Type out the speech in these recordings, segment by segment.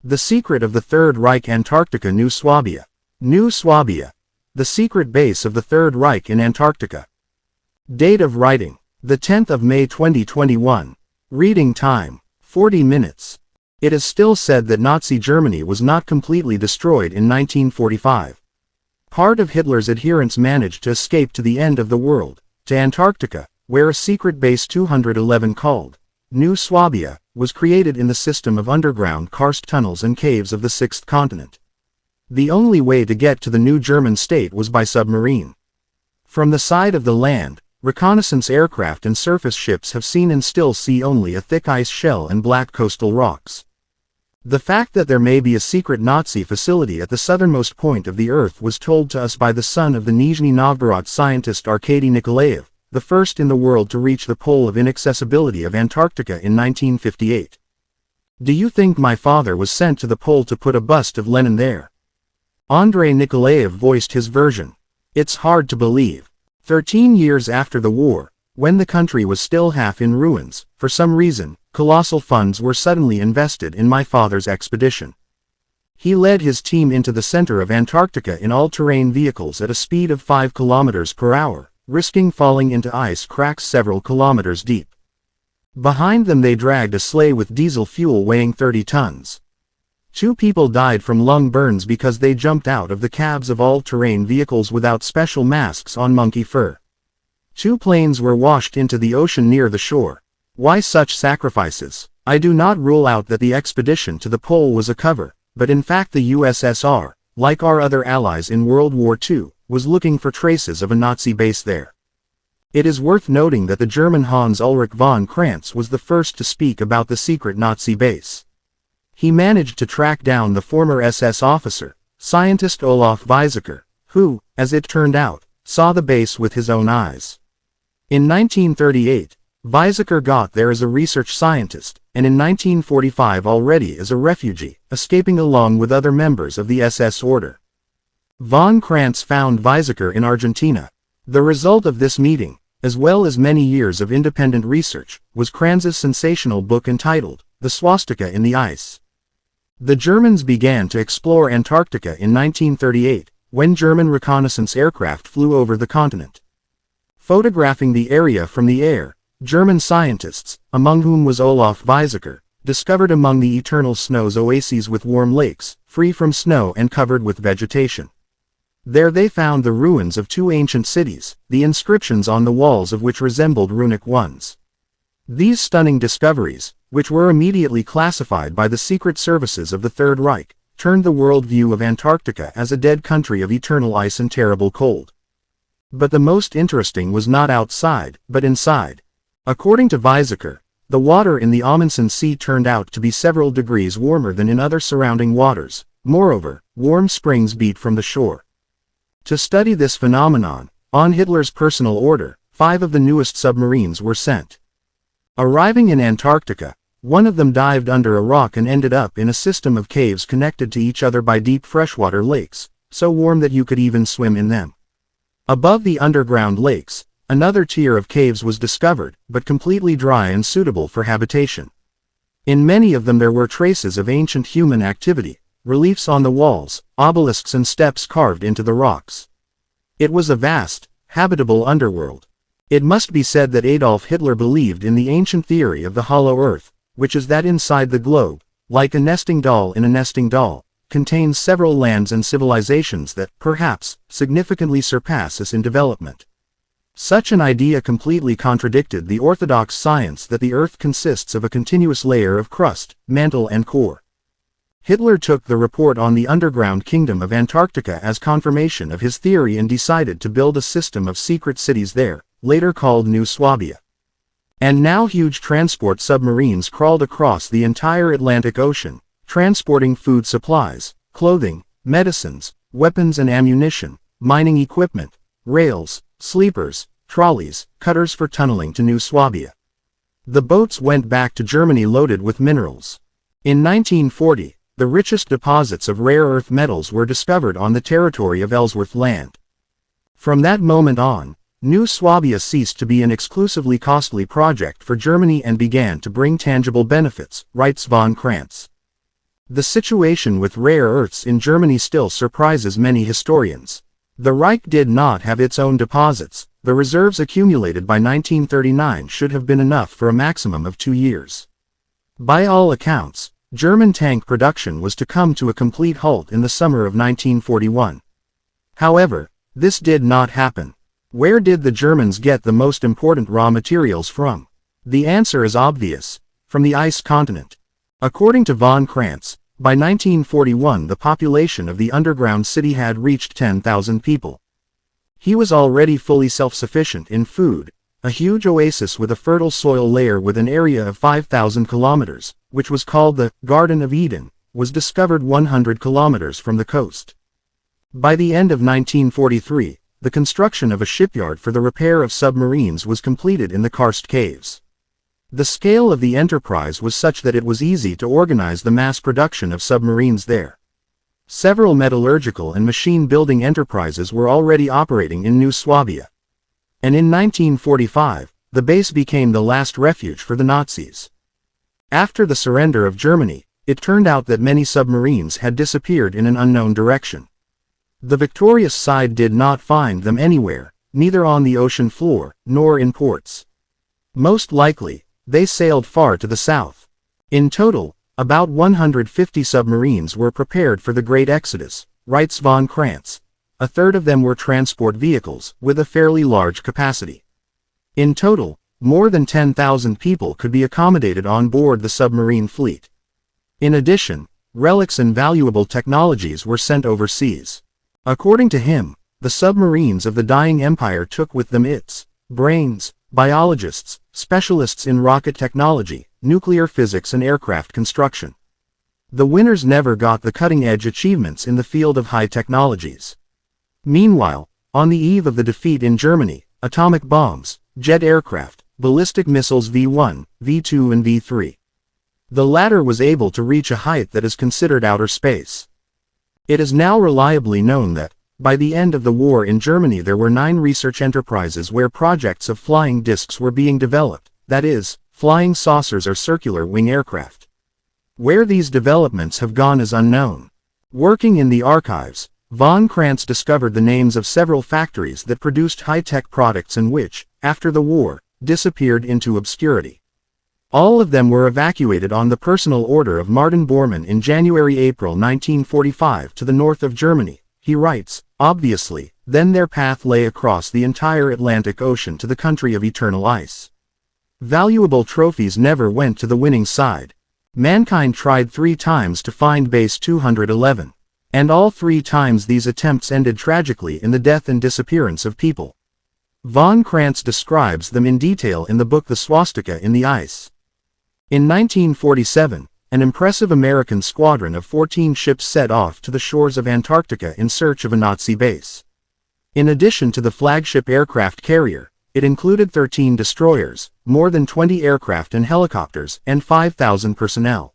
The Secret of the Third Reich, Antarctica, New Swabia. New Swabia. The secret base of the Third Reich in Antarctica. Date of writing: the 10th of May 2021. Reading time: 40 minutes. It is still said that Nazi Germany was not completely destroyed in 1945. Part of Hitler's adherents managed to escape to the end of the world, to Antarctica, where a secret base 211 called New Swabia was created in the system of underground karst tunnels and caves of the sixth continent. The only way to get to the new German state was by submarine. From the side of the land, reconnaissance aircraft and surface ships have seen and still see only a thick ice shell and black coastal rocks. The fact that there may be a secret Nazi facility at the southernmost point of the Earth was told to us by the son of the Nizhny Novgorod scientist Arkady Nikolaev, the first in the world to reach the pole of inaccessibility of Antarctica in 1958. Do you think my father was sent to the pole to put a bust of Lenin there? Andrei Nikolaev voiced his version. It's hard to believe. 13 years after the war, when the country was still half in ruins, for some reason, colossal funds were suddenly invested in my father's expedition. He led his team into the center of Antarctica in all-terrain vehicles at a speed of 5 kilometers per hour, risking falling into ice cracks several kilometers deep. Behind them they dragged a sleigh with diesel fuel weighing 30 tons. 2 people died from lung burns because they jumped out of the cabs of all-terrain vehicles without special masks on monkey fur. 2 planes were washed into the ocean near the shore. Why such sacrifices? I do not rule out that the expedition to the pole was a cover, but in fact the USSR, like our other allies in World War II, was looking for traces of a Nazi base there. It is worth noting that the German Hans Ulrich von Kranz was the first to speak about the secret Nazi base. He managed to track down the former SS officer, scientist Olaf Weizsäcker, who, as it turned out, saw the base with his own eyes. In 1938, Weizsäcker got there as a research scientist, and in 1945 already as a refugee, escaping along with other members of the SS order. Von Kranz found Weizsäcker in Argentina. The result of this meeting, as well as many years of independent research, was Kranz's sensational book entitled The Swastika in the Ice. The Germans began to explore Antarctica in 1938, when German reconnaissance aircraft flew over the continent. Photographing the area from the air, German scientists, among whom was Olaf Weizsäcker, discovered among the eternal snows oases with warm lakes, free from snow and covered with vegetation. There they found the ruins of 2 ancient cities, the inscriptions on the walls of which resembled runic ones. These stunning discoveries, which were immediately classified by the secret services of the Third Reich, turned the world view of Antarctica as a dead country of eternal ice and terrible cold. But the most interesting was not outside, but inside. According to Weizsäcker, the water in the Amundsen Sea turned out to be several degrees warmer than in other surrounding waters. Moreover, warm springs beat from the shore. To study this phenomenon, on Hitler's personal order, 5 of the newest submarines were sent. Arriving in Antarctica, one of them dived under a rock and ended up in a system of caves connected to each other by deep freshwater lakes, so warm that you could even swim in them. Above the underground lakes, another tier of caves was discovered, but completely dry and suitable for habitation. In many of them there were traces of ancient human activity, reliefs on the walls, obelisks and steps carved into the rocks. It was a vast, habitable underworld. It must be said that Adolf Hitler believed in the ancient theory of the hollow earth, which is that inside the globe, like a nesting doll in a nesting doll, contains several lands and civilizations that, perhaps, significantly surpass us in development. Such an idea completely contradicted the orthodox science that the Earth consists of a continuous layer of crust, mantle and core. Hitler took the report on the underground kingdom of Antarctica as confirmation of his theory and decided to build a system of secret cities there, later called New Swabia. And now huge transport submarines crawled across the entire Atlantic Ocean, transporting food supplies, clothing, medicines, weapons and ammunition, mining equipment, rails, sleepers, trolleys, cutters for tunneling to New Swabia. The boats went back to Germany loaded with minerals. In 1940, the richest deposits of rare earth metals were discovered on the territory of Ellsworth Land. From that moment on, New Swabia ceased to be an exclusively costly project for Germany and began to bring tangible benefits, writes von Kranz. The situation with rare earths in Germany still surprises many historians. The Reich did not have its own deposits. The reserves accumulated by 1939 should have been enough for a maximum of 2 years. By all accounts, German tank production was to come to a complete halt in the summer of 1941. However, this did not happen. Where did the Germans get the most important raw materials from? The answer is obvious: from the ice continent. According to von Kranz, by 1941 the population of the underground city had reached 10,000 people. He was already fully self-sufficient in food. A huge oasis with a fertile soil layer with an area of 5,000 kilometers, which was called the Garden of Eden, was discovered 100 kilometers from the coast. By the end of 1943, the construction of a shipyard for the repair of submarines was completed in the karst caves. The scale of the enterprise was such that it was easy to organize the mass production of submarines there. Several metallurgical and machine-building enterprises were already operating in New Swabia. And in 1945, the base became the last refuge for the Nazis. After the surrender of Germany, it turned out that many submarines had disappeared in an unknown direction. The victorious side did not find them anywhere, neither on the ocean floor, nor in ports. Most likely, they sailed far to the south. In total, about 150 submarines were prepared for the Great Exodus, writes von Kranz. A third of them were transport vehicles, with a fairly large capacity. In total, more than 10,000 people could be accommodated on board the submarine fleet. In addition, relics and valuable technologies were sent overseas. According to him, the submarines of the dying empire took with them its brains, biologists, specialists in rocket technology, nuclear physics and aircraft construction. The winners never got the cutting-edge achievements in the field of high technologies. Meanwhile, on the eve of the defeat in Germany, atomic bombs, jet aircraft, ballistic missiles V-1, V-2 and V-3. The latter was able to reach a height that is considered outer space. It is now reliably known that, by the end of the war in Germany there were 9 research enterprises where projects of flying discs were being developed, that is, flying saucers or circular wing aircraft. Where these developments have gone is unknown. Working in the archives, von Kranz discovered the names of several factories that produced high-tech products and which, after the war, disappeared into obscurity. All of them were evacuated on the personal order of Martin Bormann in January-April 1945 to the north of Germany. He writes, obviously, then their path lay across the entire Atlantic Ocean to the country of eternal ice. Valuable trophies never went to the winning side. Mankind tried 3 times to find base 211. And all 3 times these attempts ended tragically in the death and disappearance of people. Von Kranz describes them in detail in the book The Swastika in the Ice. In 1947, an impressive American squadron of 14 ships set off to the shores of Antarctica in search of a Nazi base. In addition to the flagship aircraft carrier, it included 13 destroyers, more than 20 aircraft and helicopters, and 5,000 personnel.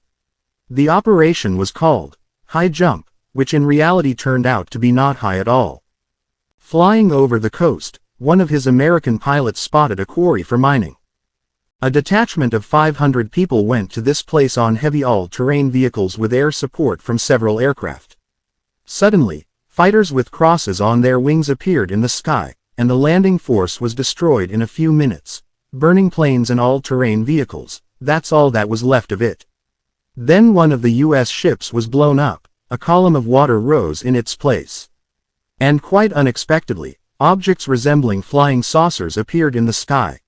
The operation was called High Jump, which in reality turned out to be not high at all. Flying over the coast, one of his American pilots spotted a quarry for mining. A detachment of 500 people went to this place on heavy all-terrain vehicles with air support from several aircraft. Suddenly, fighters with crosses on their wings appeared in the sky, and the landing force was destroyed in a few minutes, burning planes and all-terrain vehicles. That's all that was left of it. Then one of the U.S. ships was blown up, a column of water rose in its place. And quite unexpectedly, objects resembling flying saucers appeared in the sky.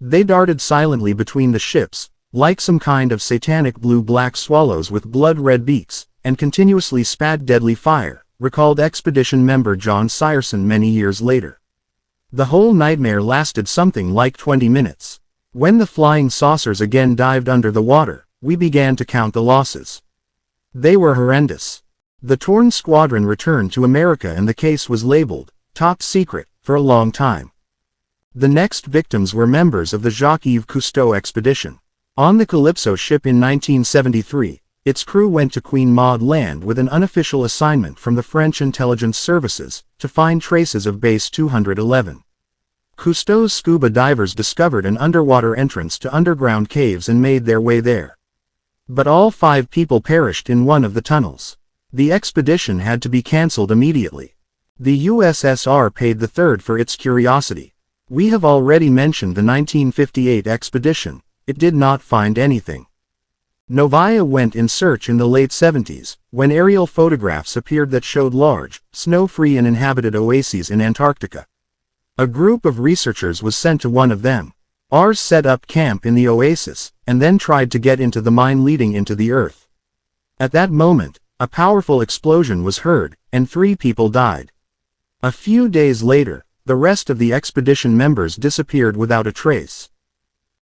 They darted silently between the ships, like some kind of satanic blue-black swallows with blood-red beaks, and continuously spat deadly fire, recalled expedition member John Seierson many years later. The whole nightmare lasted something like 20 minutes. When the flying saucers again dived under the water, we began to count the losses. They were horrendous. The torn squadron returned to America and the case was labeled top secret for a long time. The next victims were members of the Jacques-Yves Cousteau expedition. On the Calypso ship in 1973, its crew went to Queen Maud Land with an unofficial assignment from the French intelligence services to find traces of Base 211. Cousteau's scuba divers discovered an underwater entrance to underground caves and made their way there. But all 5 people perished in one of the tunnels. The expedition had to be cancelled immediately. The USSR paid the third for its curiosity. We have already mentioned the 1958 expedition. It did not find anything. Novaya went in search in the late 70s, when aerial photographs appeared that showed large, snow-free and inhabited oases in Antarctica. A group of researchers was sent to one of them. Ours set up camp in the oasis, and then tried to get into the mine leading into the earth. At that moment, a powerful explosion was heard, and 3 people died. A few days later, the rest of the expedition members disappeared without a trace.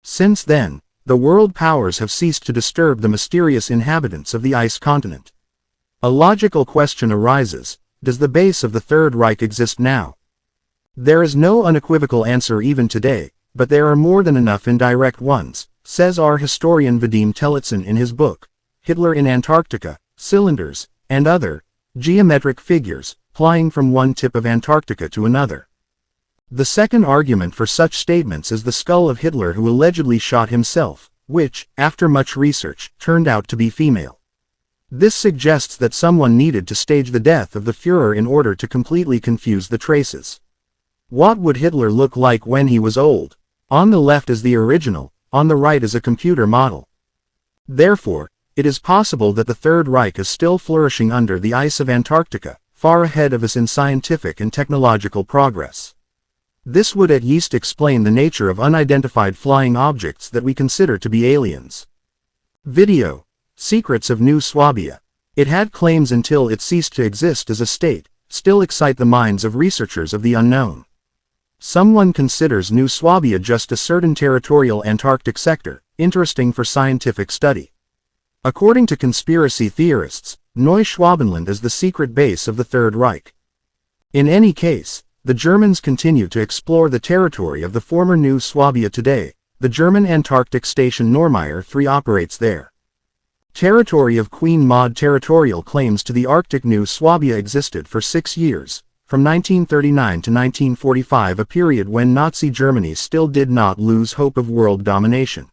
Since then, the world powers have ceased to disturb the mysterious inhabitants of the ice continent. A logical question arises: does the base of the Third Reich exist now? There is no unequivocal answer even today, but there are more than enough indirect ones, says our historian Vadim Telitsyn in his book, Hitler in Antarctica, Cylinders, and Other Geometric Figures, Flying from One Tip of Antarctica to Another. The second argument for such statements is the skull of Hitler, who allegedly shot himself, which, after much research, turned out to be female. This suggests that someone needed to stage the death of the Führer in order to completely confuse the traces. What would Hitler look like when he was old? On the left is the original, on the right is a computer model. Therefore, it is possible that the Third Reich is still flourishing under the ice of Antarctica, far ahead of us in scientific and technological progress. This would at least explain the nature of unidentified flying objects that we consider to be aliens. Video. Secrets of New Swabia. It had claims until it ceased to exist as a state, still excite the minds of researchers of the unknown. Someone considers New Swabia just a certain territorial Antarctic sector, interesting for scientific study. According to conspiracy theorists, Neuschwabenland is the secret base of the Third Reich. In any case, the Germans continue to explore the territory of the former New Swabia today. The German Antarctic station Normeier 3 operates there. Territory of Queen Maud territorial claims to the Arctic New Swabia existed for 6 years, from 1939 to 1945, a period when Nazi Germany still did not lose hope of world domination.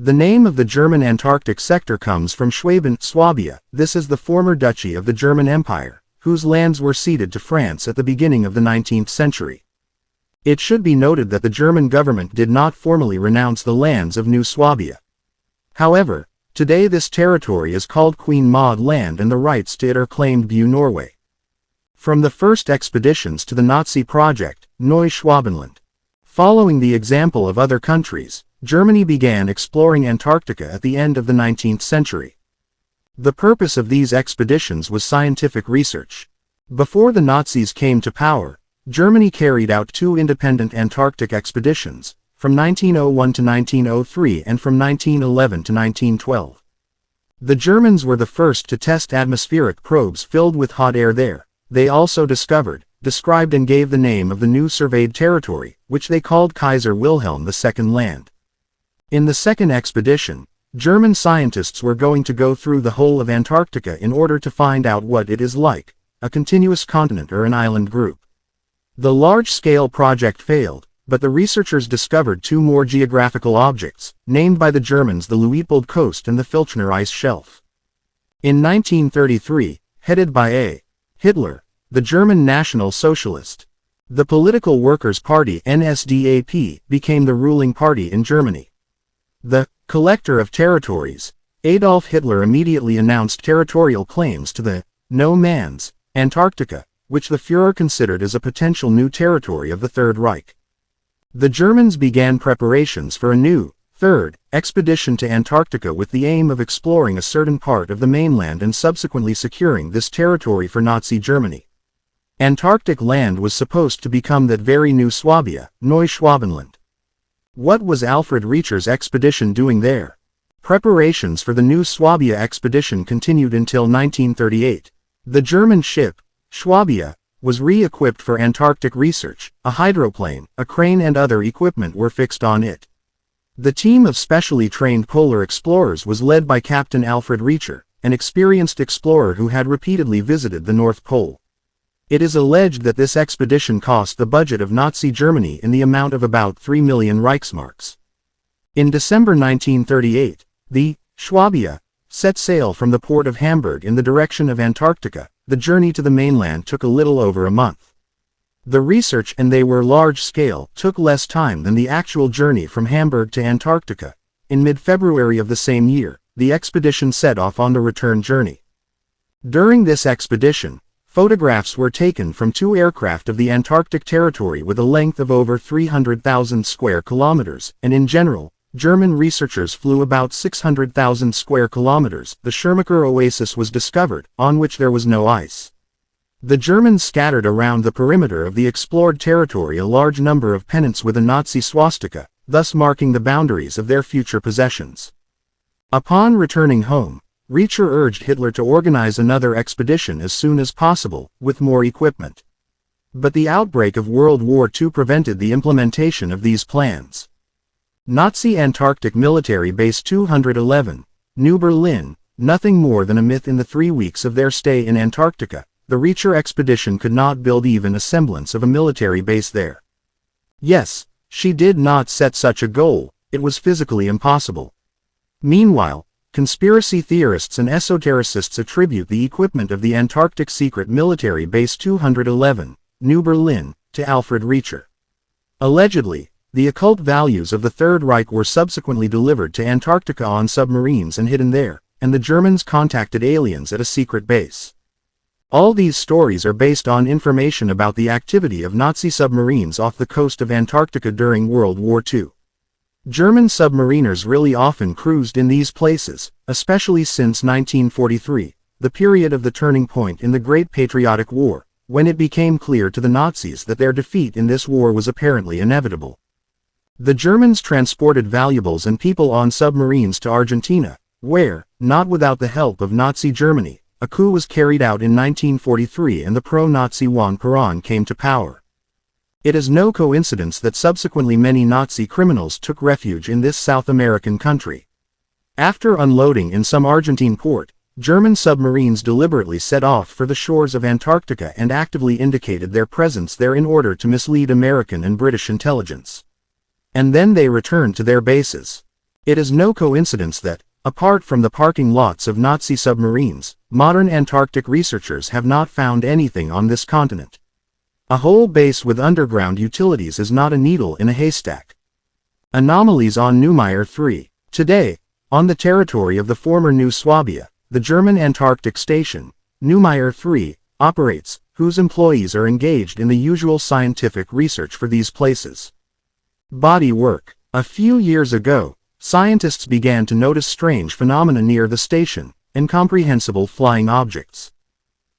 The name of the German Antarctic sector comes from Schwaben, Swabia. This is the former duchy of the German Empire, whose lands were ceded to France at the beginning of the 19th century. It should be noted that the German government did not formally renounce the lands of New Swabia. However, today this territory is called Queen Maud Land and the rights to it are claimed by Norway. From the first expeditions to the Nazi project, Neuschwabenland. Following the example of other countries, Germany began exploring Antarctica at the end of the 19th century. The purpose of these expeditions was scientific research. Before the Nazis came to power, Germany carried out 2 independent Antarctic expeditions, from 1901 to 1903 and from 1911 to 1912. The Germans were the first to test atmospheric probes filled with hot air there. They also discovered, described and gave the name of the new surveyed territory, which they called Kaiser Wilhelm II Land. In the second expedition, German scientists were going to go through the whole of Antarctica in order to find out what it is like, a continuous continent or an island group. The large-scale project failed, but the researchers discovered 2 more geographical objects, named by the Germans the Luitpold Coast and the Filchner Ice Shelf. In 1933, headed by A. Hitler, the German National Socialist, the Political Workers' Party (NSDAP) became the ruling party in Germany. The collector of territories, Adolf Hitler immediately announced territorial claims to the no man's Antarctica, which the Führer considered as a potential new territory of the Third Reich. The Germans began preparations for a new, third, expedition to Antarctica with the aim of exploring a certain part of the mainland and subsequently securing this territory for Nazi Germany. Antarctic land was supposed to become that very New Swabia, Neuschwabenland. What was Alfred Recher's expedition doing there? Preparations for the New Swabia expedition continued until 1938. The German ship, Swabia, was re-equipped for Antarctic research. A hydroplane, a crane and other equipment were fixed on it. The team of specially trained polar explorers was led by Captain Alfred Recher, an experienced explorer who had repeatedly visited the North Pole. It is alleged that this expedition cost the budget of Nazi Germany in the amount of about 3 million Reichsmarks. In December 1938, the Swabia set sail from the port of Hamburg in the direction of Antarctica. The journey to the mainland took a little over a month. The research, and they were large-scale, took less time than the actual journey from Hamburg to Antarctica. In mid-February of the same year, the expedition set off on the return journey. During this expedition, photographs were taken from 2 aircraft of the Antarctic territory with a length of over 300,000 square kilometers, and in general, German researchers flew about 600,000 square kilometers. The Schirmacher oasis was discovered, on which there was no ice. The Germans scattered around the perimeter of the explored territory a large number of pennants with a Nazi swastika, thus marking the boundaries of their future possessions. Upon returning home, Reacher urged Hitler to organize another expedition as soon as possible, with more equipment. But the outbreak of World War II prevented the implementation of these plans. Nazi Antarctic Military Base 211, New Berlin, nothing more than a myth. In the 3 weeks of their stay in Antarctica, the Reacher expedition could not build even a semblance of a military base there. Yes, she did not set such a goal, it was physically impossible. Meanwhile, conspiracy theorists and esotericists attribute the equipment of the Antarctic Secret Military Base 211, New Berlin, to Alfred Reacher. Allegedly, the occult values of the Third Reich were subsequently delivered to Antarctica on submarines and hidden there, and the Germans contacted aliens at a secret base. All these stories are based on information about the activity of Nazi submarines off the coast of Antarctica during World War II. German submariners really often cruised in these places, especially since 1943, the period of the turning point in the Great Patriotic War, when it became clear to the Nazis that their defeat in this war was apparently inevitable. The Germans transported valuables and people on submarines to Argentina, where, not without the help of Nazi Germany, a coup was carried out in 1943 and the pro-Nazi Juan Perón came to power. It is no coincidence that subsequently many Nazi criminals took refuge in this South American country. After unloading in some Argentine port, German submarines deliberately set off for the shores of Antarctica and actively indicated their presence there in order to mislead American and British intelligence. And then they returned to their bases. It is no coincidence that, apart from the parking lots of Nazi submarines, modern Antarctic researchers have not found anything on this continent. A whole base with underground utilities is not a needle in a haystack. Anomalies on Neumayer 3. Today, on the territory of the former New Swabia, the German Antarctic station, Neumayer 3, operates, whose employees are engaged in the usual scientific research for these places. Body work. A few years ago, scientists began to notice strange phenomena near the station, incomprehensible flying objects.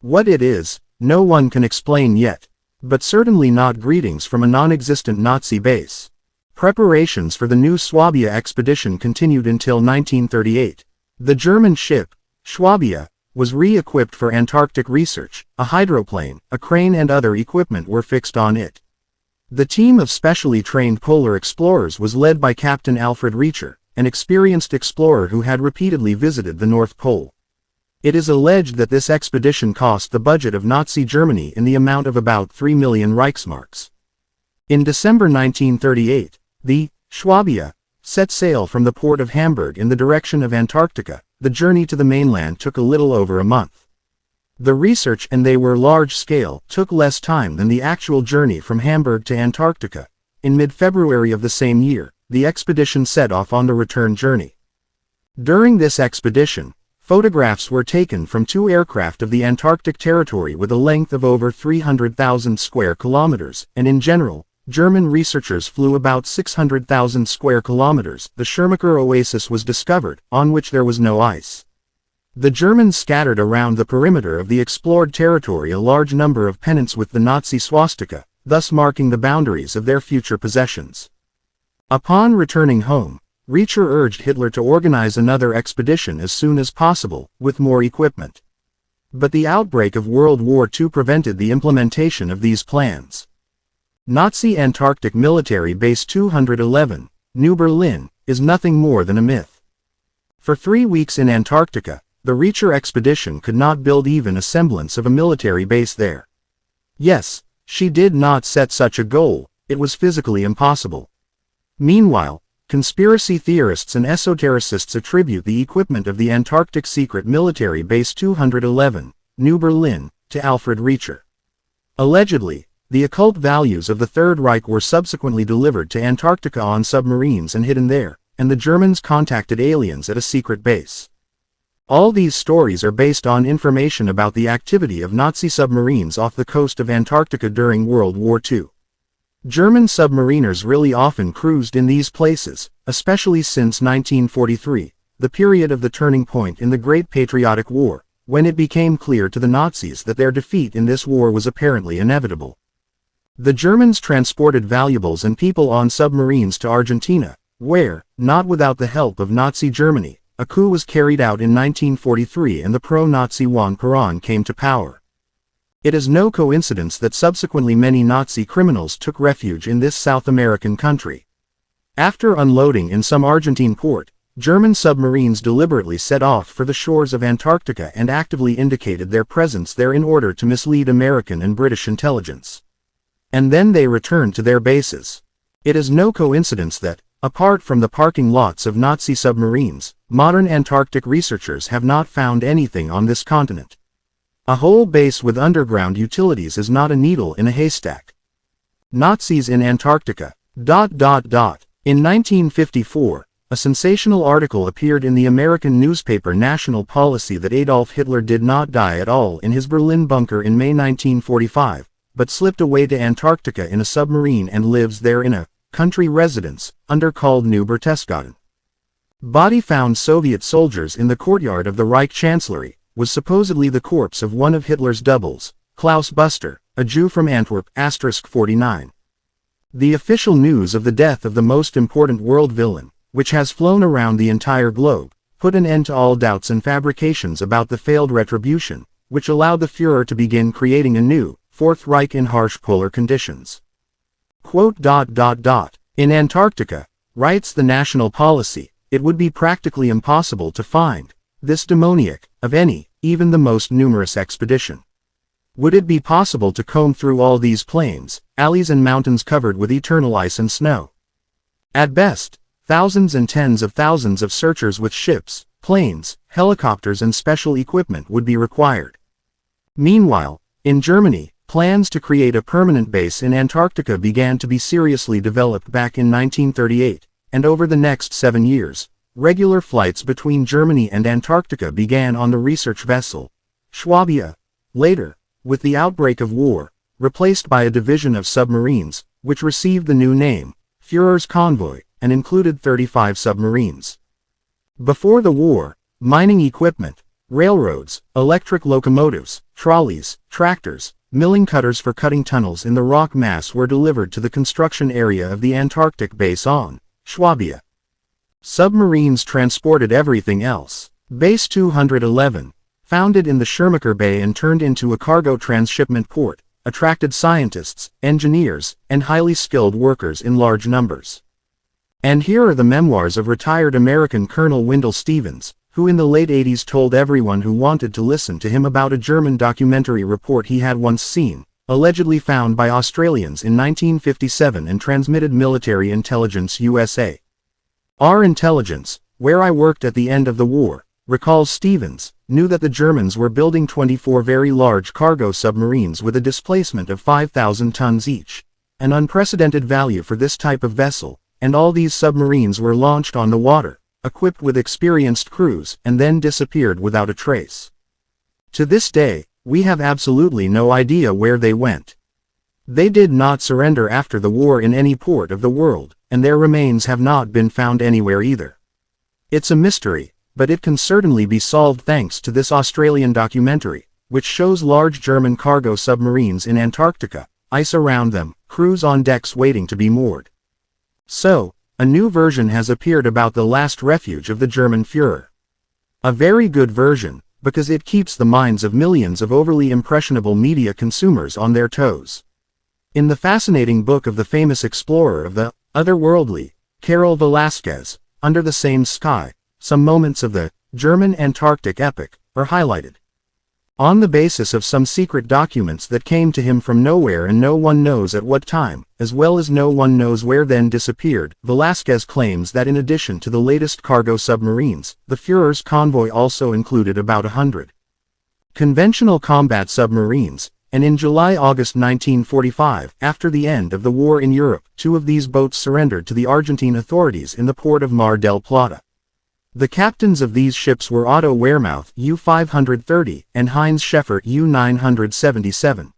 What it is, no one can explain yet, but certainly not greetings from a non-existent Nazi base. Preparations for the New Swabia expedition continued until 1938. The German ship, Swabia, was re-equipped for Antarctic research. A hydroplane, a crane and other equipment were fixed on it. The team of specially trained polar explorers was led by Captain Alfred Reacher, an experienced explorer who had repeatedly visited the North Pole. It is alleged that this expedition cost the budget of Nazi Germany in the amount of about 3 million Reichsmarks. In December 1938, the Swabia set sail from the port of Hamburg in the direction of Antarctica. The journey to the mainland took a little over a month. The research, and they were large-scale, took less time than the actual journey from Hamburg to Antarctica. In mid-February of the same year, the expedition set off on the return journey. During this expedition, photographs were taken from 2 aircraft of the Antarctic territory with a length of over 300,000 square kilometers, and in general, German researchers flew about 600,000 square kilometers. The Schirmacher oasis was discovered, on which there was no ice. The Germans scattered around the perimeter of the explored territory a large number of pennants with the Nazi swastika, thus marking the boundaries of their future possessions. Upon returning home, Reacher urged Hitler to organize another expedition as soon as possible, with more equipment. But the outbreak of World War II prevented the implementation of these plans. Nazi Antarctic Military Base 211, New Berlin, is nothing more than a myth. For 3 weeks in Antarctica, the Reacher expedition could not build even a semblance of a military base there. Yes, she did not set such a goal, it was physically impossible. Meanwhile, Conspiracy theorists and esotericists attribute the equipment of the Antarctic Secret Military Base 211, New Berlin, to Alfred Reacher. Allegedly, the occult values of the Third Reich were subsequently delivered to Antarctica on submarines and hidden there, and the Germans contacted aliens at a secret base. All these stories are based on information about the activity of Nazi submarines off the coast of Antarctica during World War II. German submariners really often cruised in these places, especially since 1943, the period of the turning point in the Great Patriotic War, when it became clear to the Nazis that their defeat in this war was apparently inevitable. The Germans transported valuables and people on submarines to Argentina, where, not without the help of Nazi Germany, a coup was carried out in 1943 and the pro-Nazi Juan Perón came to power. It is no coincidence that subsequently many Nazi criminals took refuge in this South American country. After unloading in some Argentine port, German submarines deliberately set off for the shores of Antarctica and actively indicated their presence there in order to mislead American and British intelligence. And then they returned to their bases. It is no coincidence that, apart from the parking lots of Nazi submarines, modern Antarctic researchers have not found anything on this continent. A whole base with underground utilities is not a needle in a haystack. Nazis in Antarctica. In 1954, a sensational article appeared in the American newspaper National Policy that Adolf Hitler did not die at all in his Berlin bunker in May 1945, but slipped away to Antarctica in a submarine and lives there in a country residence, under called New Berchtesgaden. Body found Soviet soldiers in the courtyard of the Reich Chancellery, was supposedly the corpse of one of Hitler's doubles, Klaus Buster, a Jew from Antwerp, *49. The official news of the death of the most important world villain, which has flown around the entire globe, put an end to all doubts and fabrications about the failed retribution, which allowed the Führer to begin creating a new, Fourth Reich in harsh polar conditions. In Antarctica, writes the National Policy, it would be practically impossible to find this demoniac, of any, even the most numerous expedition. Would it be possible to comb through all these plains, alleys and mountains covered with eternal ice and snow? At best, thousands and tens of thousands of searchers with ships, planes, helicopters and special equipment would be required. Meanwhile, in Germany, plans to create a permanent base in Antarctica began to be seriously developed back in 1938, and over the next 7 years, regular flights between Germany and Antarctica began on the research vessel Swabia. Later, with the outbreak of war, replaced by a division of submarines, which received the new name, Führer's Convoy, and included 35 submarines. Before the war, mining equipment, railroads, electric locomotives, trolleys, tractors, milling cutters for cutting tunnels in the rock mass were delivered to the construction area of the Antarctic base on Swabia. Submarines transported everything else. Base 211, founded in the Schirmacher Bay and turned into a cargo transshipment port, attracted scientists, engineers, and highly skilled workers in large numbers. And here are the memoirs of retired American Colonel Wendell Stevens, who in the late 80s told everyone who wanted to listen to him about a German documentary report he had once seen, allegedly found by Australians in 1957 and transmitted Military Intelligence USA. Our intelligence, where I worked at the end of the war, recalls Stevens, knew that the Germans were building 24 very large cargo submarines with a displacement of 5,000 tons each, an unprecedented value for this type of vessel, and all these submarines were launched on the water, equipped with experienced crews, and then disappeared without a trace. To this day, we have absolutely no idea where they went. They did not surrender after the war in any port of the world, and their remains have not been found anywhere either. It's a mystery, but it can certainly be solved thanks to this Australian documentary, which shows large German cargo submarines in Antarctica, ice around them, crews on decks waiting to be moored. So, a new version has appeared about the last refuge of the German Führer. A very good version, because it keeps the minds of millions of overly impressionable media consumers on their toes. In the fascinating book of the famous explorer of the otherworldly, Karel Velasquez, Under the Same Sky, some moments of the German Antarctic epic are highlighted. On the basis of some secret documents that came to him from nowhere and no one knows at what time, as well as no one knows where then disappeared, Velasquez claims that in addition to the latest cargo submarines, the Führer's convoy also included about 100 conventional combat submarines, and in July-August 1945, after the end of the war in Europe, 2 of these boats surrendered to the Argentine authorities in the port of Mar del Plata. The captains of these ships were Otto Wehrmouth U-530 and Heinz Schäfer U-977.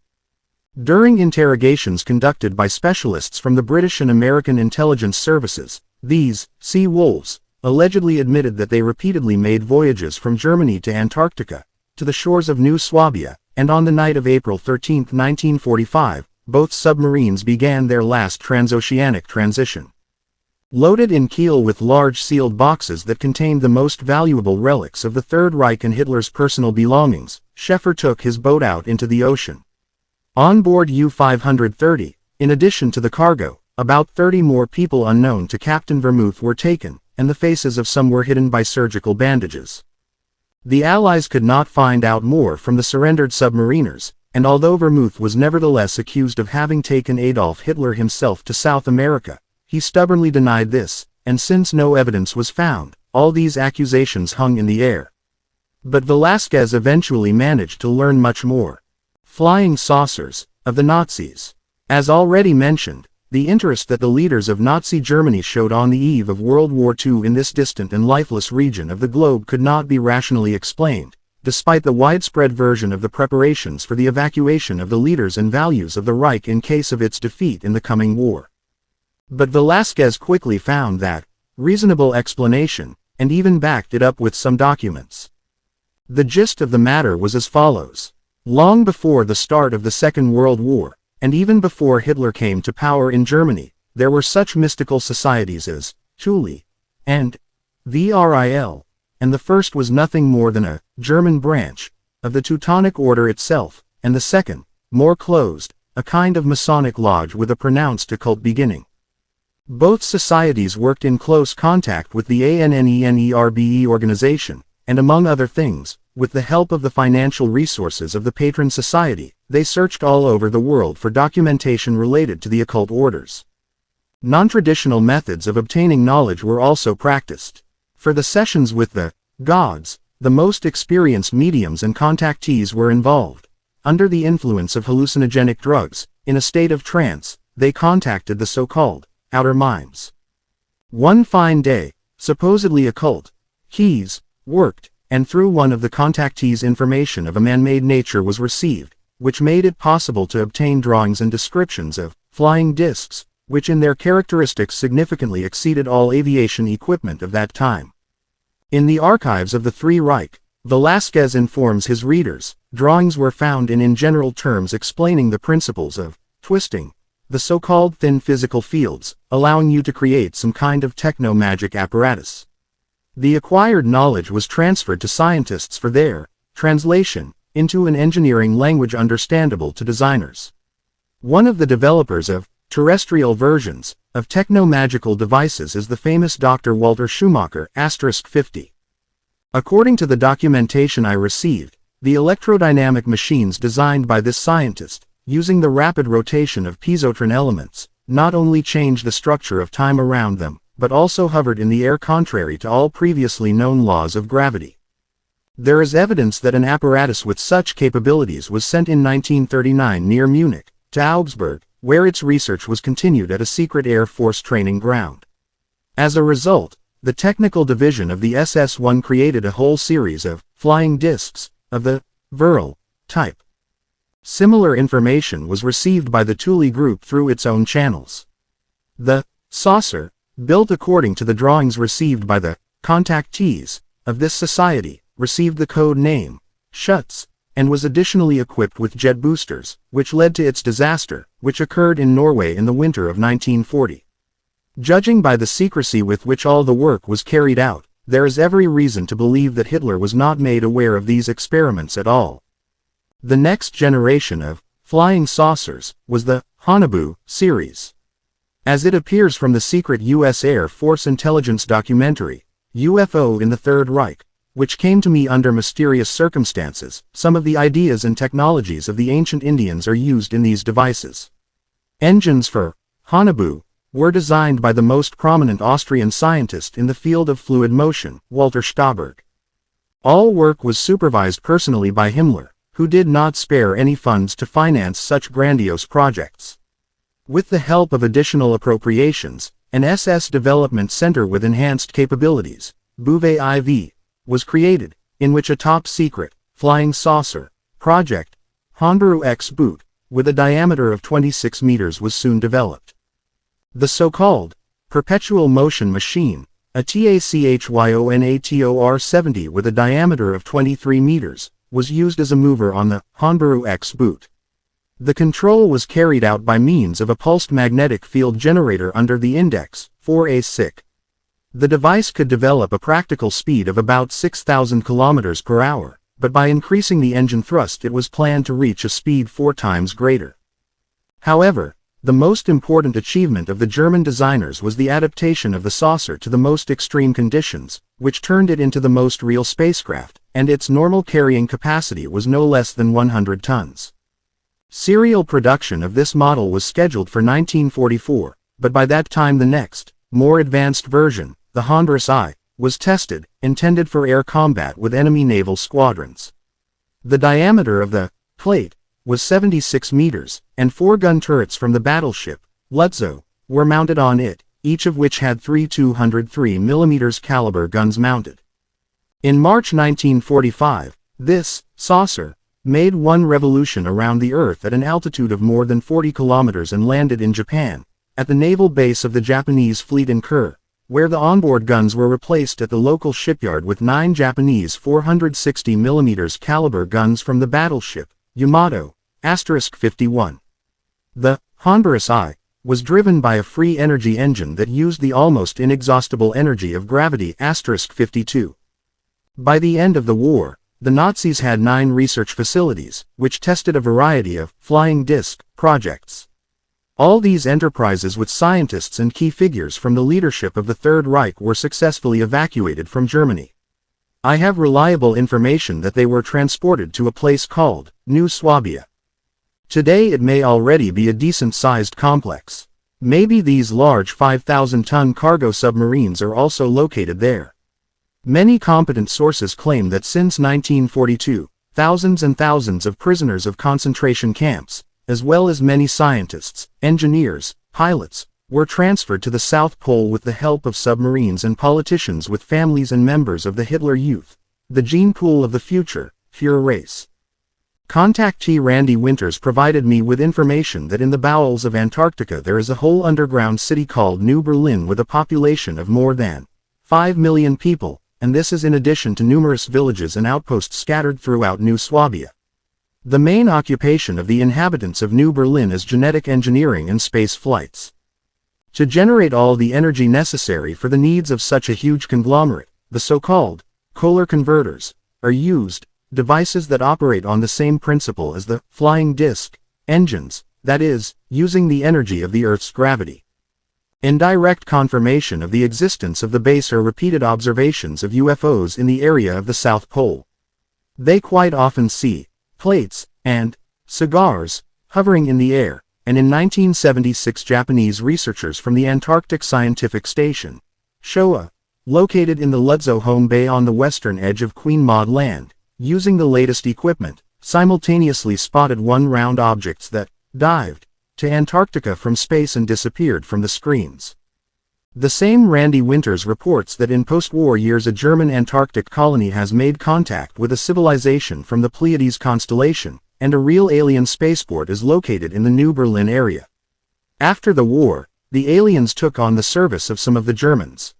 During interrogations conducted by specialists from the British and American intelligence services, these sea wolves allegedly admitted that they repeatedly made voyages from Germany to Antarctica, to the shores of New Swabia, and on the night of April 13, 1945, both submarines began their last transoceanic transition. Loaded in keel with large sealed boxes that contained the most valuable relics of the Third Reich and Hitler's personal belongings, Schäfer took his boat out into the ocean. On board U-530, in addition to the cargo, about 30 more people unknown to Captain Vermuth were taken, and the faces of some were hidden by surgical bandages. The Allies could not find out more from the surrendered submariners, and although Vermuth was nevertheless accused of having taken Adolf Hitler himself to South America, he stubbornly denied this, and since no evidence was found, all these accusations hung in the air. But Velasquez eventually managed to learn much more. Flying saucers, of the Nazis. As already mentioned, the interest that the leaders of Nazi Germany showed on the eve of World War II in this distant and lifeless region of the globe could not be rationally explained, despite the widespread version of the preparations for the evacuation of the leaders and values of the Reich in case of its defeat in the coming war. But Velasquez quickly found that reasonable explanation, and even backed it up with some documents. The gist of the matter was as follows. Long before the start of the Second World War, and even before Hitler came to power in Germany, there were such mystical societies as Thule and Vril, and the first was nothing more than a German branch of the Teutonic Order itself, and the second, more closed, a kind of Masonic lodge with a pronounced occult beginning. Both societies worked in close contact with the ANNENERBE organization, and among other things, with the help of the financial resources of the patron society, they searched all over the world for documentation related to the occult orders. Non-traditional methods of obtaining knowledge were also practiced. For the sessions with the gods, the most experienced mediums and contactees were involved. Under the influence of hallucinogenic drugs, in a state of trance, they contacted the so-called outer mimes. One fine day, supposedly occult keys worked, and through one of the contactees information of a man-made nature was received, which made it possible to obtain drawings and descriptions of flying discs, which in their characteristics significantly exceeded all aviation equipment of that time. In the archives of the Three Reich, Velasquez informs his readers, drawings were found in general terms explaining the principles of twisting, the so-called thin physical fields, allowing you to create some kind of techno-magic apparatus. The acquired knowledge was transferred to scientists for their translation into an engineering language understandable to designers. One of the developers of terrestrial versions of techno-magical devices is the famous Dr. Walter Schumacher, *50. According to the documentation I received, the electrodynamic machines designed by this scientist, using the rapid rotation of piezotron elements, not only changed the structure of time around them, but also hovered in the air contrary to all previously known laws of gravity. There is evidence that an apparatus with such capabilities was sent in 1939 near Munich, to Augsburg, where its research was continued at a secret Air Force training ground. As a result, the technical division of the SS-1 created a whole series of flying discs of the Vril type. Similar information was received by the Thule group through its own channels. The saucer, built according to the drawings received by the contactees of this society, received the code name Hertz, and was additionally equipped with jet boosters, which led to its disaster, which occurred in Norway in the winter of 1940. Judging by the secrecy with which all the work was carried out, there is every reason to believe that Hitler was not made aware of these experiments at all. The next generation of flying saucers was the Haunebu series. As it appears from the secret U.S. Air Force intelligence documentary, UFO in the Third Reich, which came to me under mysterious circumstances. Some of the ideas and technologies of the ancient Indians are used in these devices. Engines for Haunebu were designed by the most prominent Austrian scientist in the field of fluid motion, Walter Stauberg. All work was supervised personally by Himmler, who did not spare any funds to finance such grandiose projects. With the help of additional appropriations, an SS development center with enhanced capabilities, Bouvet IV, was created, in which a top-secret, flying saucer, project, Honbaru X boot, with a diameter of 26 meters was soon developed. The so-called perpetual motion machine, a TACHYONATOR-70 with a diameter of 23 meters, was used as a mover on the Honbaru X boot. The control was carried out by means of a pulsed magnetic field generator under the index, 4A SIC. The device could develop a practical speed of about 6,000 km per hour, but by increasing the engine thrust it was planned to reach a speed 4 times greater. However, the most important achievement of the German designers was the adaptation of the saucer to the most extreme conditions, which turned it into the most real spacecraft, and its normal carrying capacity was no less than 100 tons. Serial production of this model was scheduled for 1944, but by that time the next, more advanced version, the Honbaru I, was tested, intended for air combat with enemy naval squadrons. The diameter of the plate was 76 meters, and 4 gun turrets from the battleship, Lutzow, were mounted on it, each of which had 3 203 mm caliber guns mounted. In March 1945, this saucer made one revolution around the Earth at an altitude of more than 40 kilometers and landed in Japan, at the naval base of the Japanese fleet in Kure, where the onboard guns were replaced at the local shipyard with 9 Japanese 460 mm caliber guns from the battleship, Yamato, *51. The Honbaru I was driven by a free energy engine that used the almost inexhaustible energy of gravity *52. By the end of the war, the Nazis had 9 research facilities, which tested a variety of flying disc projects. All these enterprises with scientists and key figures from the leadership of the Third Reich were successfully evacuated from Germany. I have reliable information that they were transported to a place called New Swabia. Today it may already be a decent-sized complex. Maybe these large 5,000-ton cargo submarines are also located there. Many competent sources claim that since 1942, thousands and thousands of prisoners of concentration camps, as well as many scientists, engineers, pilots, were transferred to the South Pole with the help of submarines and politicians with families and members of the Hitler Youth, the gene pool of the future, Führer race. Contactee Randy Winters provided me with information that in the bowels of Antarctica there is a whole underground city called New Berlin with a population of more than 5 million people, and this is in addition to numerous villages and outposts scattered throughout New Swabia. The main occupation of the inhabitants of New Berlin is genetic engineering and space flights. To generate all the energy necessary for the needs of such a huge conglomerate, the so-called Kohler converters are used, devices that operate on the same principle as the flying disc engines, that is, using the energy of the Earth's gravity. In direct confirmation of the existence of the base are repeated observations of UFOs in the area of the South Pole. They quite often see plates and cigars hovering in the air, and in 1976 Japanese researchers from the Antarctic Scientific Station, Showa, located in the Lutzow home bay on the western edge of Queen Maud Land, using the latest equipment, simultaneously spotted 1 round objects that dived to Antarctica from space and disappeared from the screens. The same Randy Winters reports that in post-war years a German Antarctic colony has made contact with a civilization from the Pleiades constellation, and a real alien spaceport is located in the New Berlin area. After the war, the aliens took on the service of some of the Germans.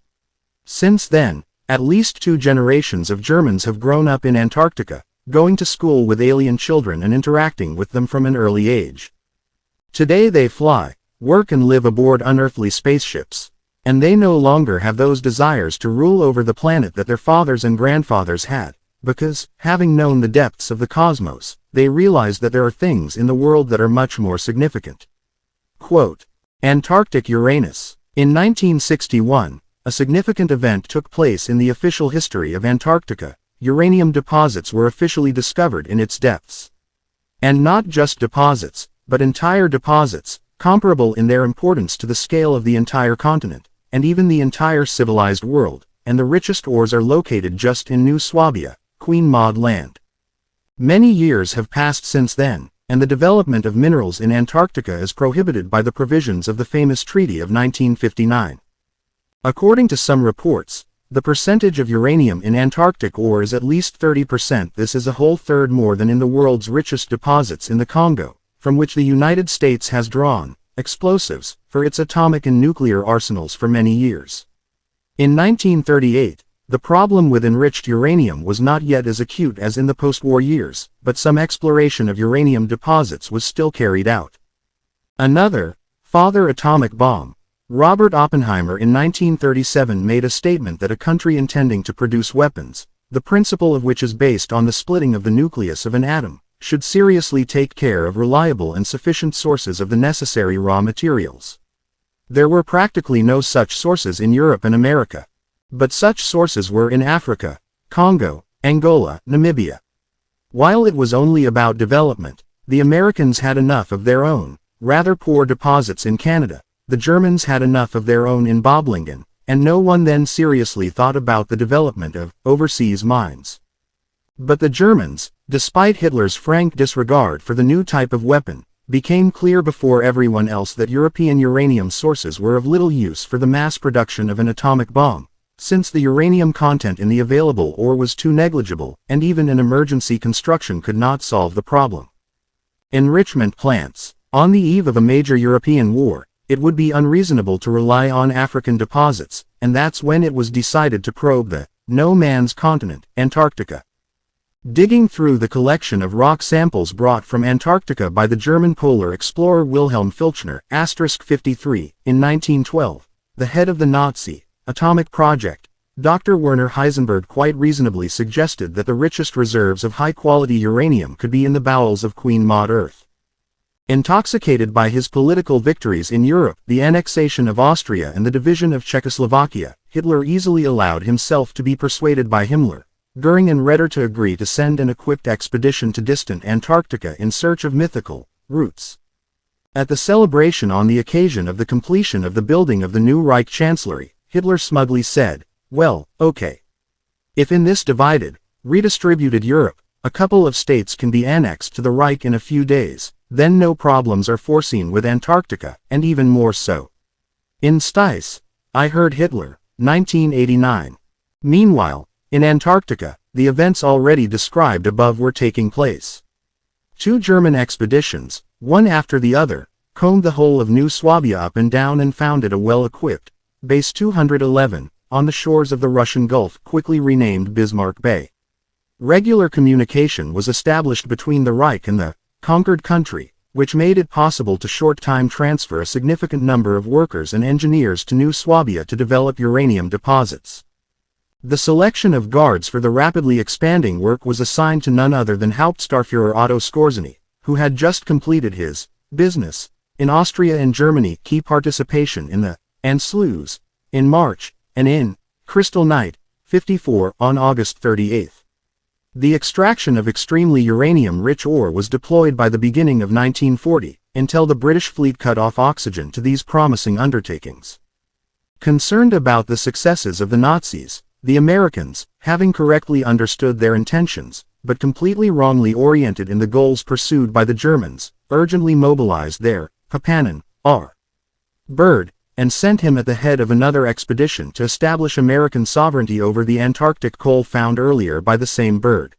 Since then, at least 2 generations of Germans have grown up in Antarctica, going to school with alien children and interacting with them from an early age. Today they fly, work and live aboard unearthly spaceships. And they no longer have those desires to rule over the planet that their fathers and grandfathers had, because, having known the depths of the cosmos, they realize that there are things in the world that are much more significant. Quote, Antarctic Uranus. In 1961, a significant event took place in the official history of Antarctica, uranium deposits were officially discovered in its depths. And not just deposits, but entire deposits, comparable in their importance to the scale of the entire continent, and even the entire civilized world, and the richest ores are located just in New Swabia, Queen Maud Land. Many years have passed since then, and the development of minerals in Antarctica is prohibited by the provisions of the famous Treaty of 1959. According to some reports, the percentage of uranium in Antarctic ore is at least 30%. This is a whole third more than in the world's richest deposits in the Congo, from which the United States has drawn explosives for its atomic and nuclear arsenals for many years. In 1938, the problem with enriched uranium was not yet as acute as in the post-war years, but some exploration of uranium deposits was still carried out. Another, father atomic bomb, Robert Oppenheimer in 1937 made a statement that a country intending to produce weapons, the principle of which is based on the splitting of the nucleus of an atom, should seriously take care of reliable and sufficient sources of the necessary raw materials. There were practically no such sources in Europe and America. But such sources were in Africa, Congo, Angola, Namibia. While it was only about development, the Americans had enough of their own, rather poor deposits in Canada, the Germans had enough of their own in Boblingen, and no one then seriously thought about the development of overseas mines. But the Germans, despite Hitler's frank disregard for the new type of weapon, became clear before everyone else that European uranium sources were of little use for the mass production of an atomic bomb, since the uranium content in the available ore was too negligible, and even an emergency construction could not solve the problem. Enrichment plants. On the eve of a major European war, it would be unreasonable to rely on African deposits, and that's when it was decided to probe the no man's continent, Antarctica. Digging through the collection of rock samples brought from Antarctica by the German polar explorer Wilhelm Filchner, *53, in 1912, the head of the Nazi atomic project, Dr. Werner Heisenberg quite reasonably suggested that the richest reserves of high-quality uranium could be in the bowels of Queen Maud Earth. Intoxicated by his political victories in Europe, the annexation of Austria and the division of Czechoslovakia, Hitler easily allowed himself to be persuaded by Himmler, Göring and Raeder to agree to send an equipped expedition to distant Antarctica in search of mythical roots. At the celebration on the occasion of the completion of the building of the new Reich Chancellery, Hitler smugly said, "Well, okay. If in this divided, redistributed Europe, a couple of states can be annexed to the Reich in a few days, then no problems are foreseen with Antarctica, and even more so." In Steiss, I heard Hitler, 1989. Meanwhile, in Antarctica, the events already described above were taking place. Two German expeditions, one after the other, combed the whole of New Swabia up and down and found it a well-equipped Base 211, on the shores of the Russian Gulf, quickly renamed Bismarck Bay. Regular communication was established between the Reich and the conquered country, which made it possible to short-time transfer a significant number of workers and engineers to New Swabia to develop uranium deposits. The selection of guards for the rapidly expanding work was assigned to none other than Hauptstarführer Otto Skorzeny, who had just completed his business in Austria and Germany. Key participation in the Anschluss in March, and in Crystal Night, 54, on August 38. The extraction of extremely uranium-rich ore was deployed by the beginning of 1940, until the British fleet cut off oxygen to these promising undertakings. Concerned about the successes of the Nazis, the Americans, having correctly understood their intentions, but completely wrongly oriented in the goals pursued by the Germans, urgently mobilized their Papanin, R. Byrd, and sent him at the head of another expedition to establish American sovereignty over the Antarctic coal found earlier by the same Byrd.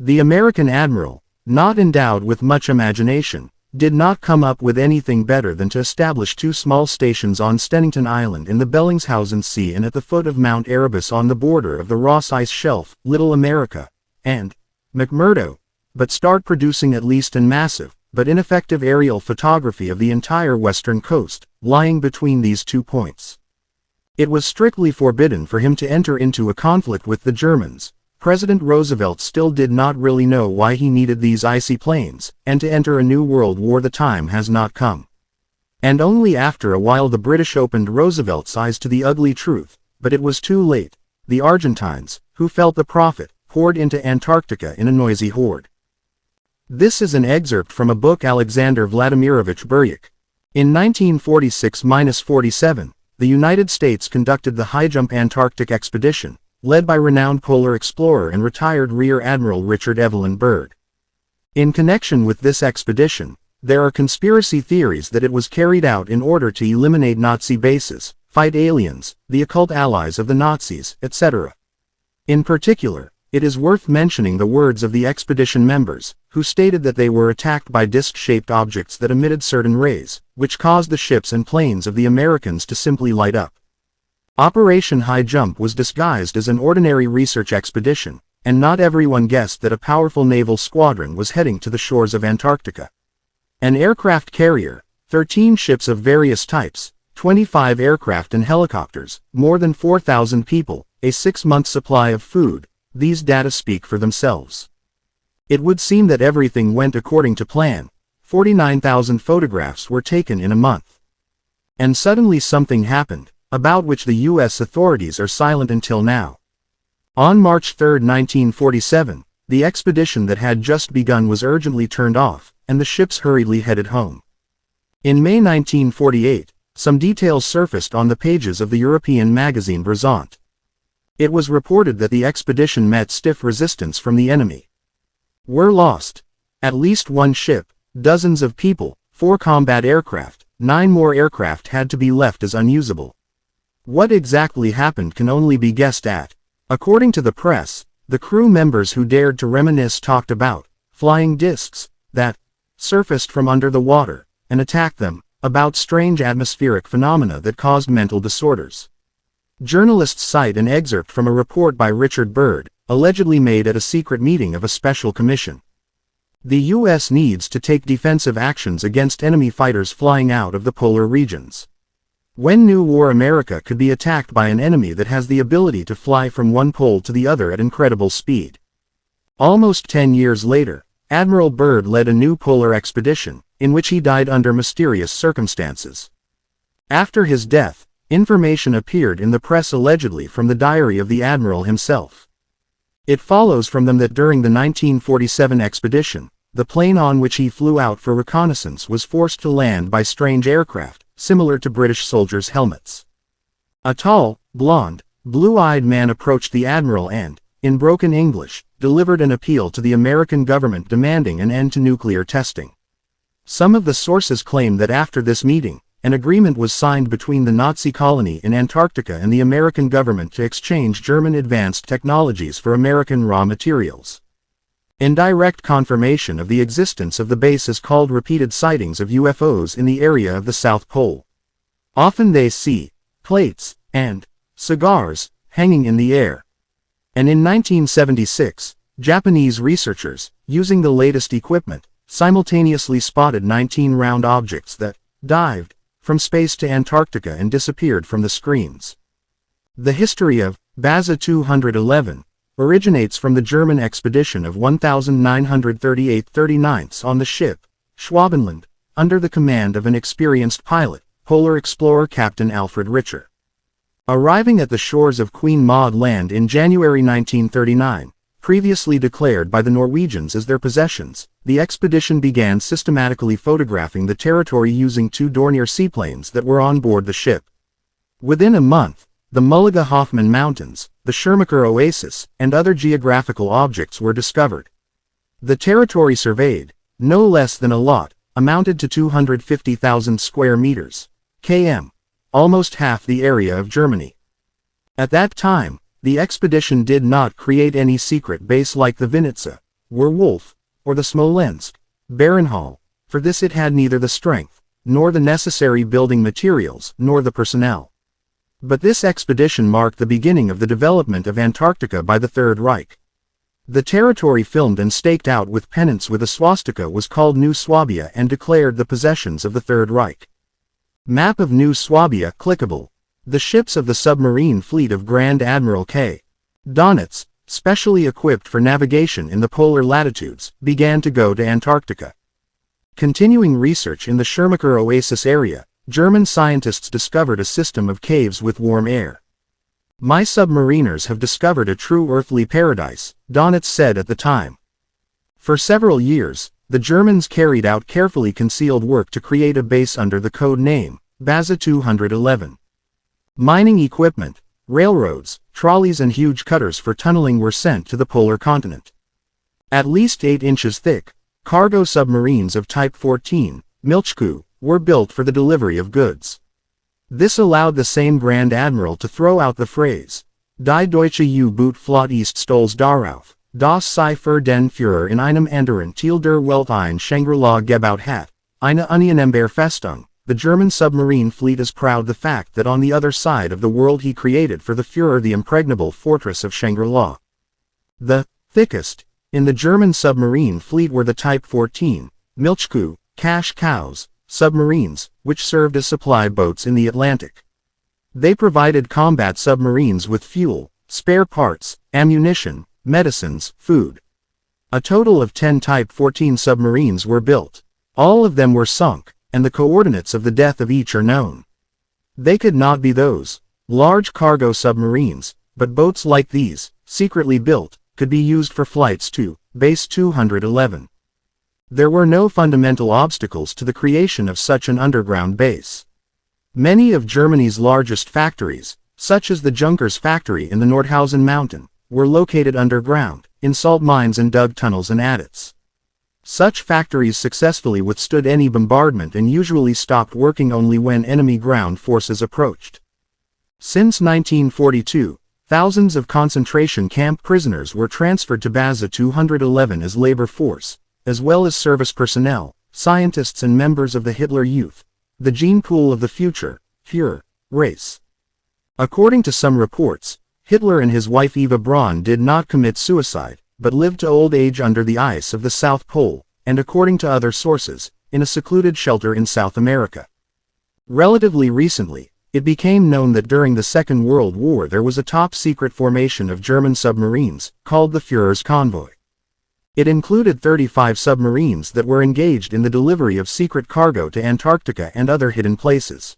The American admiral, not endowed with much imagination, did not come up with anything better than to establish two small stations on Stennington Island in the Bellingshausen Sea and at the foot of Mount Erebus on the border of the Ross Ice Shelf, Little America, and McMurdo, but start producing at least an massive, but ineffective aerial photography of the entire western coast, lying between these 2 points. It was strictly forbidden for him to enter into a conflict with the Germans. President Roosevelt still did not really know why he needed these icy plains, and to enter a new world war the time has not come. And only after a while the British opened Roosevelt's eyes to the ugly truth, but it was too late. The Argentines, who felt the profit, poured into Antarctica in a noisy horde. This is an excerpt from a book Alexander Vladimirovich Buryuk. In 1946-47, the United States conducted the high-jump Antarctic expedition, led by renowned polar explorer and retired Rear Admiral Richard Evelyn Byrd. In connection with this expedition, there are conspiracy theories that it was carried out in order to eliminate Nazi bases, fight aliens, the occult allies of the Nazis, etc. In particular, it is worth mentioning the words of the expedition members, who stated that they were attacked by disc-shaped objects that emitted certain rays, which caused the ships and planes of the Americans to simply light up. Operation High Jump was disguised as an ordinary research expedition, and not everyone guessed that a powerful naval squadron was heading to the shores of Antarctica. An aircraft carrier, 13 ships of various types, 25 aircraft and helicopters, more than 4,000 people, a 6-month supply of food, these data speak for themselves. It would seem that everything went according to plan. 49,000 photographs were taken in a month. And suddenly something happened, about which the U.S. authorities are silent until now. On March 3, 1947, the expedition that had just begun was urgently turned off, and the ships hurriedly headed home. In May 1948, some details surfaced on the pages of the European magazine Brisant. It was reported that the expedition met stiff resistance from the enemy. Were lost at least one ship, dozens of people, 4 combat aircraft, 9 more aircraft had to be left as unusable. What exactly happened can only be guessed at. According to the press, the crew members who dared to reminisce talked about flying discs that surfaced from under the water and attacked them, about strange atmospheric phenomena that caused mental disorders. Journalists cite an excerpt from a report by Richard Byrd, allegedly made at a secret meeting of a special commission. The U.S. needs to take defensive actions against enemy fighters flying out of the polar regions. When New War America could be attacked by an enemy that has the ability to fly from one pole to the other at incredible speed. Almost 10 years later, Admiral Byrd led a new polar expedition, in which he died under mysterious circumstances. After his death, information appeared in the press allegedly from the diary of the admiral himself. It follows from them that during the 1947 expedition, the plane on which he flew out for reconnaissance was forced to land by strange aircraft, similar to British soldiers' helmets. A tall, blonde, blue-eyed man approached the admiral and, in broken English, delivered an appeal to the American government demanding an end to nuclear testing. Some of the sources claim that after this meeting, an agreement was signed between the Nazi colony in Antarctica and the American government to exchange German advanced technologies for American raw materials. Indirect confirmation of the existence of the base is called repeated sightings of UFOs in the area of the South Pole. Often they see plates and cigars hanging in the air. And in 1976, Japanese researchers, using the latest equipment, simultaneously spotted 19 round objects that dived from space to Antarctica and disappeared from the screens. The history of Baza 211 originates from the German expedition of 1938-39 on the ship Schwabenland, under the command of an experienced pilot, polar explorer Captain Alfred Richer. Arriving at the shores of Queen Maud Land in January 1939, previously declared by the Norwegians as their possessions, the expedition began systematically photographing the territory using 2 Dornier seaplanes that were on board the ship. Within a month, the Mulliga-Hoffman Mountains, the Schermacher Oasis, and other geographical objects were discovered. The territory surveyed, no less than a lot, amounted to 250,000 square meters, km, almost half the area of Germany. At that time, the expedition did not create any secret base like the Vinitsa, Werwolf, or the Smolensk, Barenhall. For this it had neither the strength, nor the necessary building materials, nor the personnel. But this expedition marked the beginning of the development of Antarctica by the Third Reich. The territory filmed and staked out with pennants with a swastika was called New Swabia and declared the possessions of the Third Reich. Map of New Swabia clickable. The ships of the submarine fleet of Grand Admiral K. Donitz, specially equipped for navigation in the polar latitudes, began to go to Antarctica. Continuing research in the Schermacher Oasis area, German scientists discovered a system of caves with warm air. "My submariners have discovered a true earthly paradise," Donitz said at the time. For several years, the Germans carried out carefully concealed work to create a base under the code name, Base 211. Mining equipment, railroads, trolleys and huge cutters for tunneling were sent to the polar continent. At least 8 inches thick, cargo submarines of Type 14, Milchkuh, were built for the delivery of goods. This allowed the same Grand Admiral to throw out the phrase, Die deutsche U-Boot-Flotte ist stolz darauf, dass sie für den Führer in einem anderen Teil der Welt ein Shangri-La gebaut hat, eine unannehmbare Festung. The German submarine fleet is proud the fact that on the other side of the world he created for the Führer the impregnable fortress of Shangri-La. The thickest in the German submarine fleet were the Type 14, Milchkuh, cash cows, submarines, which served as supply boats in the Atlantic. They provided combat submarines with fuel, spare parts, ammunition, medicines, food. A total of 10 Type 14 submarines were built. All of them were sunk, and the coordinates of the death of each are known. They could not be those large cargo submarines, but boats like these, secretly built, could be used for flights to Base 211. There were no fundamental obstacles to the creation of such an underground base. Many of Germany's largest factories, such as the Junkers factory in the Nordhausen mountain, were located underground, in salt mines and dug tunnels and adits. Such factories successfully withstood any bombardment and usually stopped working only when enemy ground forces approached. Since 1942, thousands of concentration camp prisoners were transferred to Base 211 as labor force, as well as service personnel, scientists and members of the Hitler Youth, the gene pool of the future, Führer, race. According to some reports, Hitler and his wife Eva Braun did not commit suicide, but lived to old age under the ice of the South Pole, and according to other sources, in a secluded shelter in South America. Relatively recently, it became known that during the Second World War there was a top-secret formation of German submarines, called the Führer's Convoy. It included 35 submarines that were engaged in the delivery of secret cargo to Antarctica and other hidden places.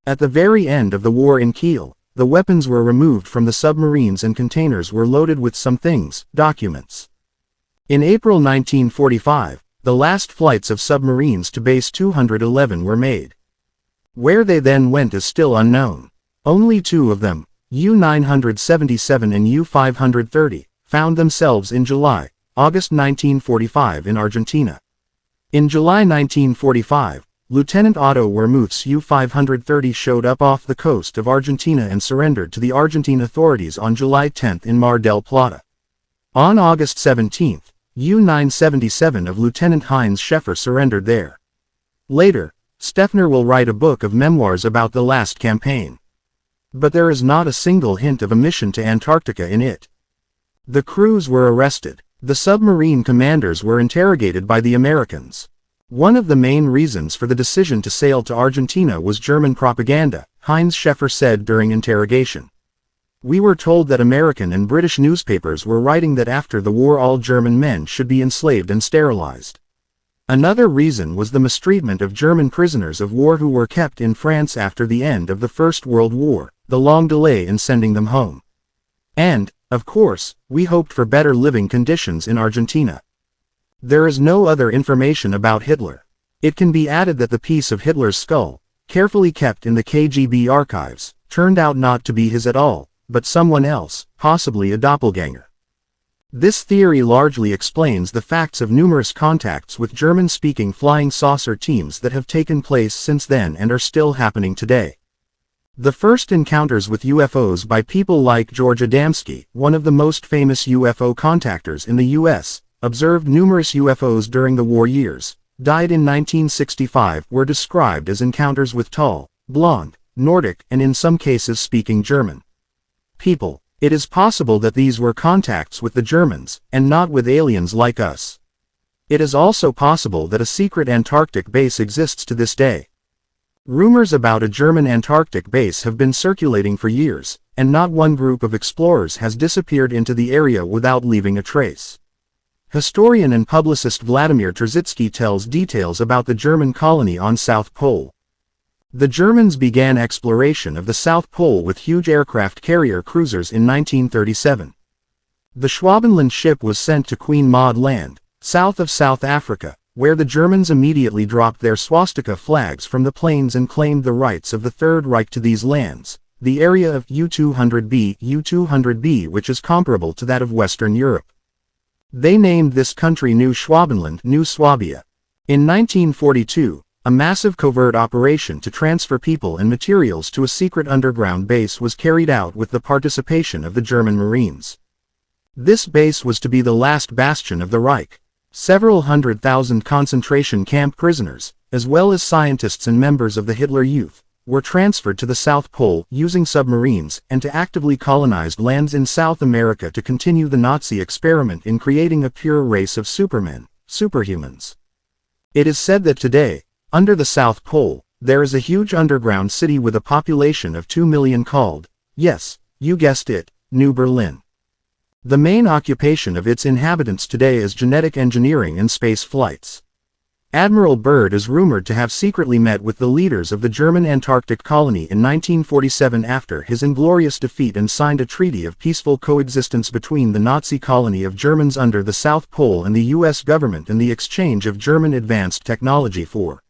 At the very end of the war in Kiel, the weapons were removed from the submarines and containers were loaded with some things, documents. In April 1945, the last flights of submarines to Base 211 were made. Where they then went is still unknown. Only 2 of them, U-977 and U-530, found themselves in August 1945 in Argentina. In July 1945, Lieutenant Otto Wermuth's U-530 showed up off the coast of Argentina and surrendered to the Argentine authorities on July 10 in Mar del Plata. On August 17, U-977 of Lieutenant Heinz Schäfer surrendered there. Later, Steffner will write a book of memoirs about the last campaign. But there is not a single hint of a mission to Antarctica in it. The crews were arrested. The submarine commanders were interrogated by the Americans. One of the main reasons for the decision to sail to Argentina was German propaganda, Heinz Schäfer said during interrogation. We were told that American and British newspapers were writing that after the war all German men should be enslaved and sterilized. Another reason was the mistreatment of German prisoners of war who were kept in France after the end of the First World War, the long delay in sending them home. And, of course, we hoped for better living conditions in Argentina. There is no other information about Hitler. It can be added that the piece of Hitler's skull, carefully kept in the KGB archives, turned out not to be his at all, but someone else, possibly a doppelganger. This theory largely explains the facts of numerous contacts with German-speaking flying saucer teams that have taken place since then and are still happening today. The first encounters with UFOs by people like George Adamski, one of the most famous UFO contactors in the U.S., observed numerous UFOs during the war years, died in 1965, were described as encounters with tall, blonde, Nordic and in some cases speaking German people. It is possible that these were contacts with the Germans, and not with aliens like us. It is also possible that a secret Antarctic base exists to this day. Rumors about a German Antarctic base have been circulating for years, and not one group of explorers has disappeared into the area without leaving a trace. Historian and publicist Vladimir Trzicki tells details about the German colony on South Pole. The Germans began exploration of the South Pole with huge aircraft carrier cruisers in 1937. The Schwabenland ship was sent to Queen Maud Land, south of South Africa, where the Germans immediately dropped their swastika flags from the planes and claimed the rights of the Third Reich to these lands, the area of U-200B, which is comparable to that of Western Europe. They named this country New Schwabenland, New Swabia. In 1942, a massive covert operation to transfer people and materials to a secret underground base was carried out with the participation of the German Marines. This base was to be the last bastion of the Reich. Several 100,000 concentration camp prisoners, as well as scientists and members of the Hitler Youth, were transferred to the South Pole using submarines and to actively colonize lands in South America to continue the Nazi experiment in creating a pure race of supermen, superhumans. It is said that today, under the South Pole, there is a huge underground city with a population of 2 million called, yes, you guessed it, New Berlin. The main occupation of its inhabitants today is genetic engineering and space flights. Admiral Byrd is rumored to have secretly met with the leaders of the German Antarctic colony in 1947 after his inglorious defeat and signed a treaty of peaceful coexistence between the Nazi colony of Germans under the South Pole and the U.S. government in the exchange of German advanced technology for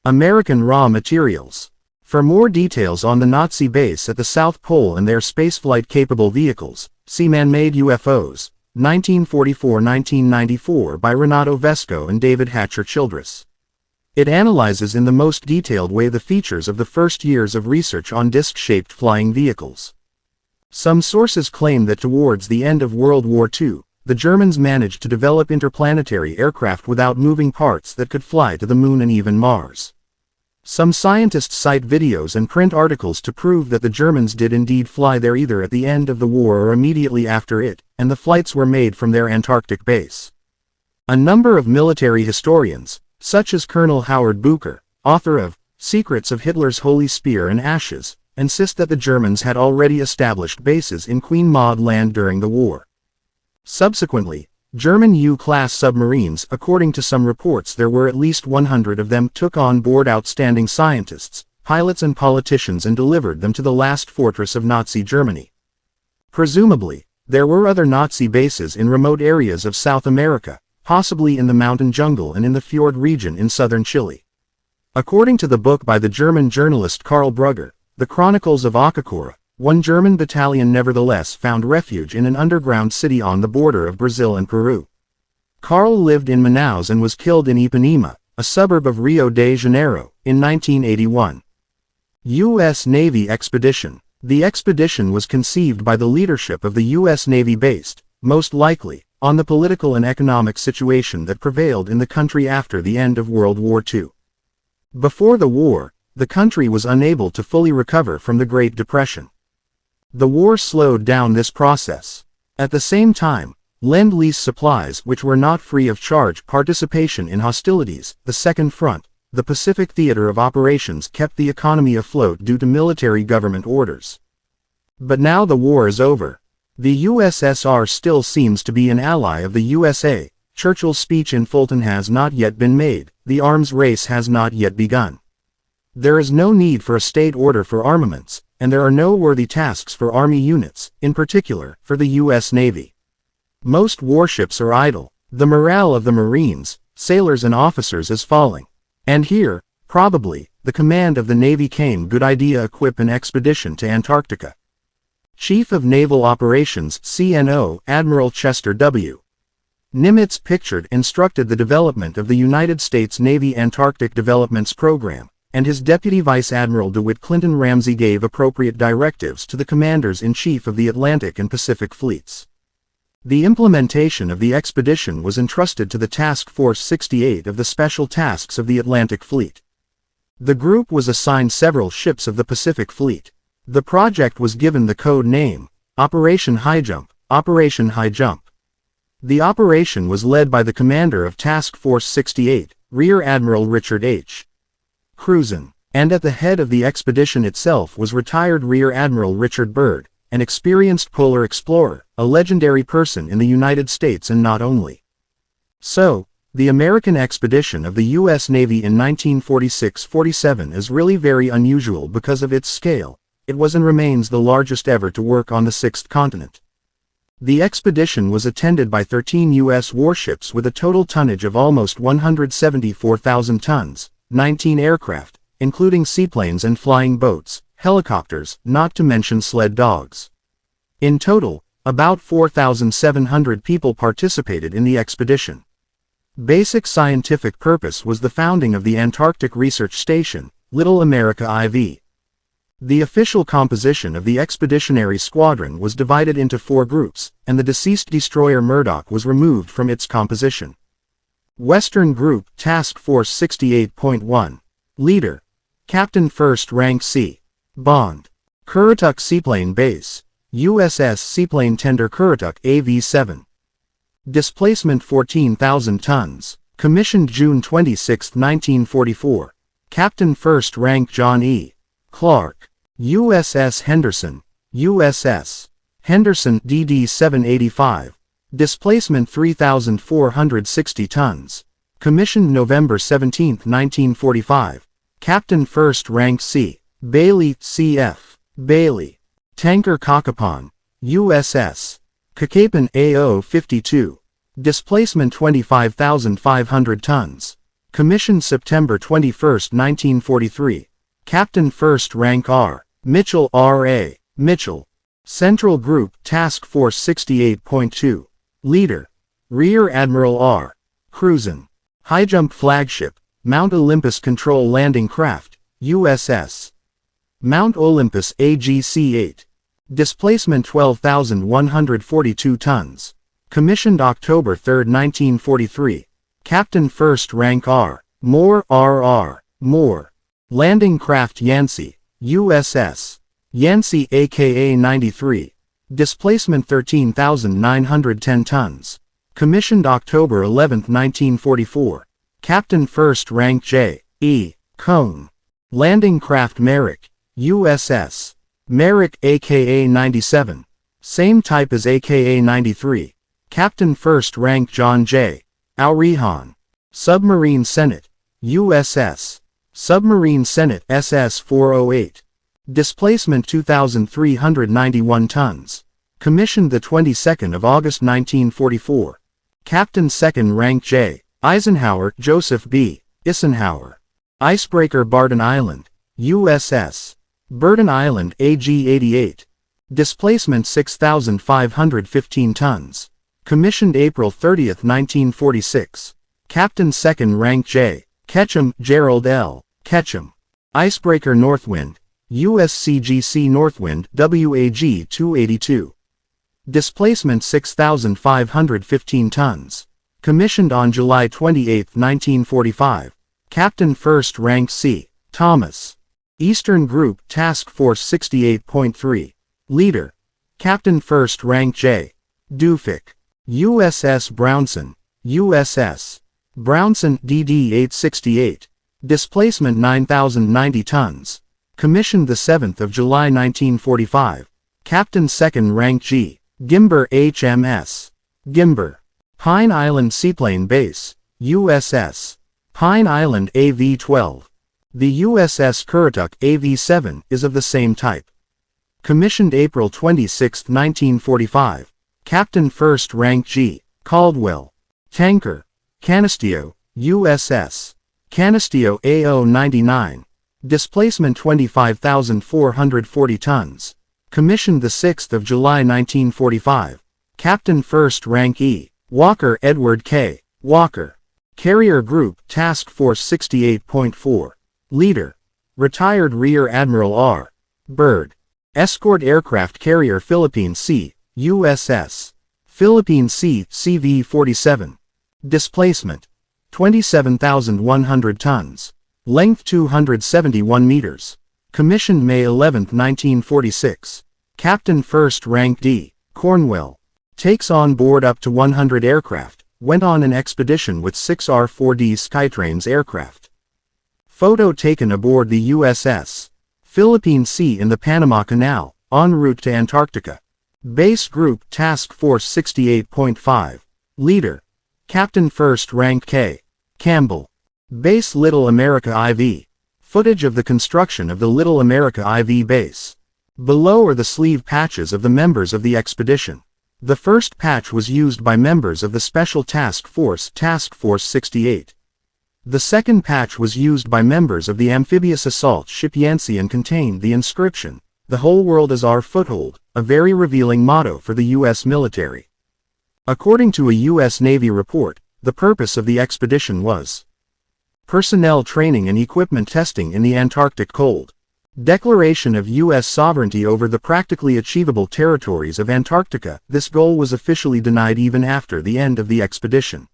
American raw materials. For more details on the Nazi base at the South Pole and their spaceflight-capable vehicles, see Man-Made UFOs, 1944-1994 by Renato Vesco and David Hatcher Childress. It analyzes in the most detailed way the features of the first years of research on disc-shaped flying vehicles. Some sources claim that towards the end of World War II, the Germans managed to develop interplanetary aircraft without moving parts that could fly to the Moon and even Mars. Some scientists cite videos and print articles to prove that the Germans did indeed fly there either at the end of the war or immediately after it, and the flights were made from their Antarctic base. A number of military historians, such as Colonel Howard Bucher, author of Secrets of Hitler's Holy Spear and Ashes, insist that the Germans had already established bases in Queen Maud Land during the war. Subsequently, German U-class submarines, according to some reports there were at least 100 of them, took on board outstanding scientists, pilots and politicians and delivered them to the last fortress of Nazi Germany. Presumably, there were other Nazi bases in remote areas of South America, possibly in the mountain jungle and in the fjord region in southern Chile. According to the book by the German journalist Karl Brugger, The Chronicles of Akakura, one German battalion nevertheless found refuge in an underground city on the border of Brazil and Peru. Karl lived in Manaus and was killed in Ipanema, a suburb of Rio de Janeiro, in 1981. U.S. Navy Expedition. The expedition was conceived by the leadership of the U.S. Navy based, most likely, on the political and economic situation that prevailed in the country after the end of World War II. Before the war, the country was unable to fully recover from the Great Depression. The war slowed down this process. At the same time, Lend-Lease supplies which were not free of charge participation in hostilities, the Second Front, the Pacific Theater of Operations kept the economy afloat due to military government orders. But now the war is over. The USSR still seems to be an ally of the USA. Churchill's speech in Fulton has not yet been made, the arms race has not yet begun. There is no need for a state order for armaments, and there are no worthy tasks for Army units, in particular, for the U.S. Navy. Most warships are idle. The morale of the Marines, sailors and officers is falling. And here, probably, the command of the Navy came. Good idea. Equip an expedition to Antarctica. Chief of Naval Operations CNO Admiral Chester W. Nimitz pictured instructed the development of the United States Navy Antarctic Developments Program, and his Deputy Vice Admiral DeWitt Clinton Ramsey gave appropriate directives to the commanders-in-chief of the Atlantic and Pacific fleets. The implementation of the expedition was entrusted to the Task Force 68 of the Special Tasks of the Atlantic Fleet. The group was assigned several ships of the Pacific Fleet. The project was given the code name, Operation High Jump, Operation High Jump. The operation was led by the commander of Task Force 68, Rear Admiral Richard H. Cruzen, and at the head of the expedition itself was retired Rear Admiral Richard Byrd, an experienced polar explorer, a legendary person in the United States and not only. So, The American expedition of the U.S. Navy in 1946-47 is really very unusual because of its scale. It was and remains the largest ever to work on the sixth continent. The expedition was attended by 13 U.S. warships with a total tonnage of almost 174,000 tons, 19 aircraft, including seaplanes and flying boats, helicopters, not to mention sled dogs. In total, about 4,700 people participated in the expedition. Basic scientific purpose was the founding of the Antarctic Research Station, Little America IV. The official composition of the expeditionary squadron was divided into 4 groups, and the deceased destroyer Murdoch was removed from its composition. Western Group Task Force 68.1. Leader: Captain 1st Rank C. Bond. Currituck Seaplane Base, USS Seaplane Tender Currituck AV-7. Displacement 14,000 tons. Commissioned June 26, 1944. Captain 1st Rank John E. Clark. USS Henderson, USS Henderson DD-785. Displacement 3,460 tons. Commissioned November 17, 1945. Captain 1st Rank C. Bailey, CF. Bailey. Tanker Cacapon, USS Cacapon AO-52. Displacement 25,500 tons. Commissioned September 21, 1943. Captain 1st Rank R. Mitchell R.A. Mitchell. Central Group Task Force 68.2. Leader: Rear Admiral R. Cruzen. High-jump flagship, Mount Olympus Control Landing Craft, USS Mount Olympus AGC-8. Displacement 12,142 tons. Commissioned October 3, 1943. Captain 1st Rank R. Moore R.R. Moore. Landing Craft Yancey, USS Yancey aka 93. Displacement 13,910 tons. Commissioned October 11, 1944. Captain 1st Rank J. E. Cone. Landing Craft Merrick, USS Merrick aka 97. Same type as aka 93. Captain 1st Rank John J. Aurihan. Submarine Senate, USS Submarine Senate SS-408. Displacement 2,391 tons. Commissioned the 22nd of August 1944. Captain 2nd Rank J. Eisenhower Joseph B. Eisenhower. Icebreaker Barden Island, USS Burden Island AG-88. Displacement 6,515 tons. Commissioned April 30, 1946. Captain 2nd Rank J. Ketchum Gerald L. Ketchum. Icebreaker Northwind, USCGC Northwind WAG-282. Displacement 6,515 tons. Commissioned on July 28, 1945. Captain 1st Rank C. Thomas. Eastern Group Task Force 68.3. Leader: Captain 1st Rank J. Dufik. USS Brownson, USS Brownson DD-868. Displacement 9,090 tons. Commissioned the 7th of July 1945. Captain 2nd Rank G. Gimber HMS. Gimber. Pine Island Seaplane Base, USS Pine Island AV-12. The USS Currituck AV-7 is of the same type. Commissioned April 26, 1945. Captain 1st Rank G. Caldwell. Tanker Canisteo, USS Canisteo AO-99. Displacement 25,440 tons. Commissioned the 6th of July 1945. Captain 1st Rank E. Walker Edward K. Walker. Carrier Group Task Force 68.4. Leader: Retired Rear Admiral R. Byrd. Escort Aircraft Carrier Philippine Sea, USS Philippine Sea CV-47. Displacement 27,100 tons. Length 271 meters. Commissioned May 11, 1946. Captain 1st Rank D. Cornwell. Takes on board up to 100 aircraft. Went on an expedition with 6 R-4D Skytrains aircraft. Photo taken aboard the USS Philippine Sea in the Panama Canal, en route to Antarctica. Base Group Task Force 68.5. Leader: Captain First Rank K. Campbell. Base Little America IV. Footage of the construction of the Little America IV base. Below are the sleeve patches of the members of the expedition. The first patch was used by members of the Special Task Force 68. The second patch was used by members of the amphibious assault ship Yancey and contained the inscription, "The whole world is our foothold," a very revealing motto for the U.S. military. According to a U.S. Navy report, the purpose of the expedition was personnel training and equipment testing in the Antarctic cold. Declaration of U.S. sovereignty over the practically achievable territories of Antarctica. This goal was officially denied even after the end of the expedition.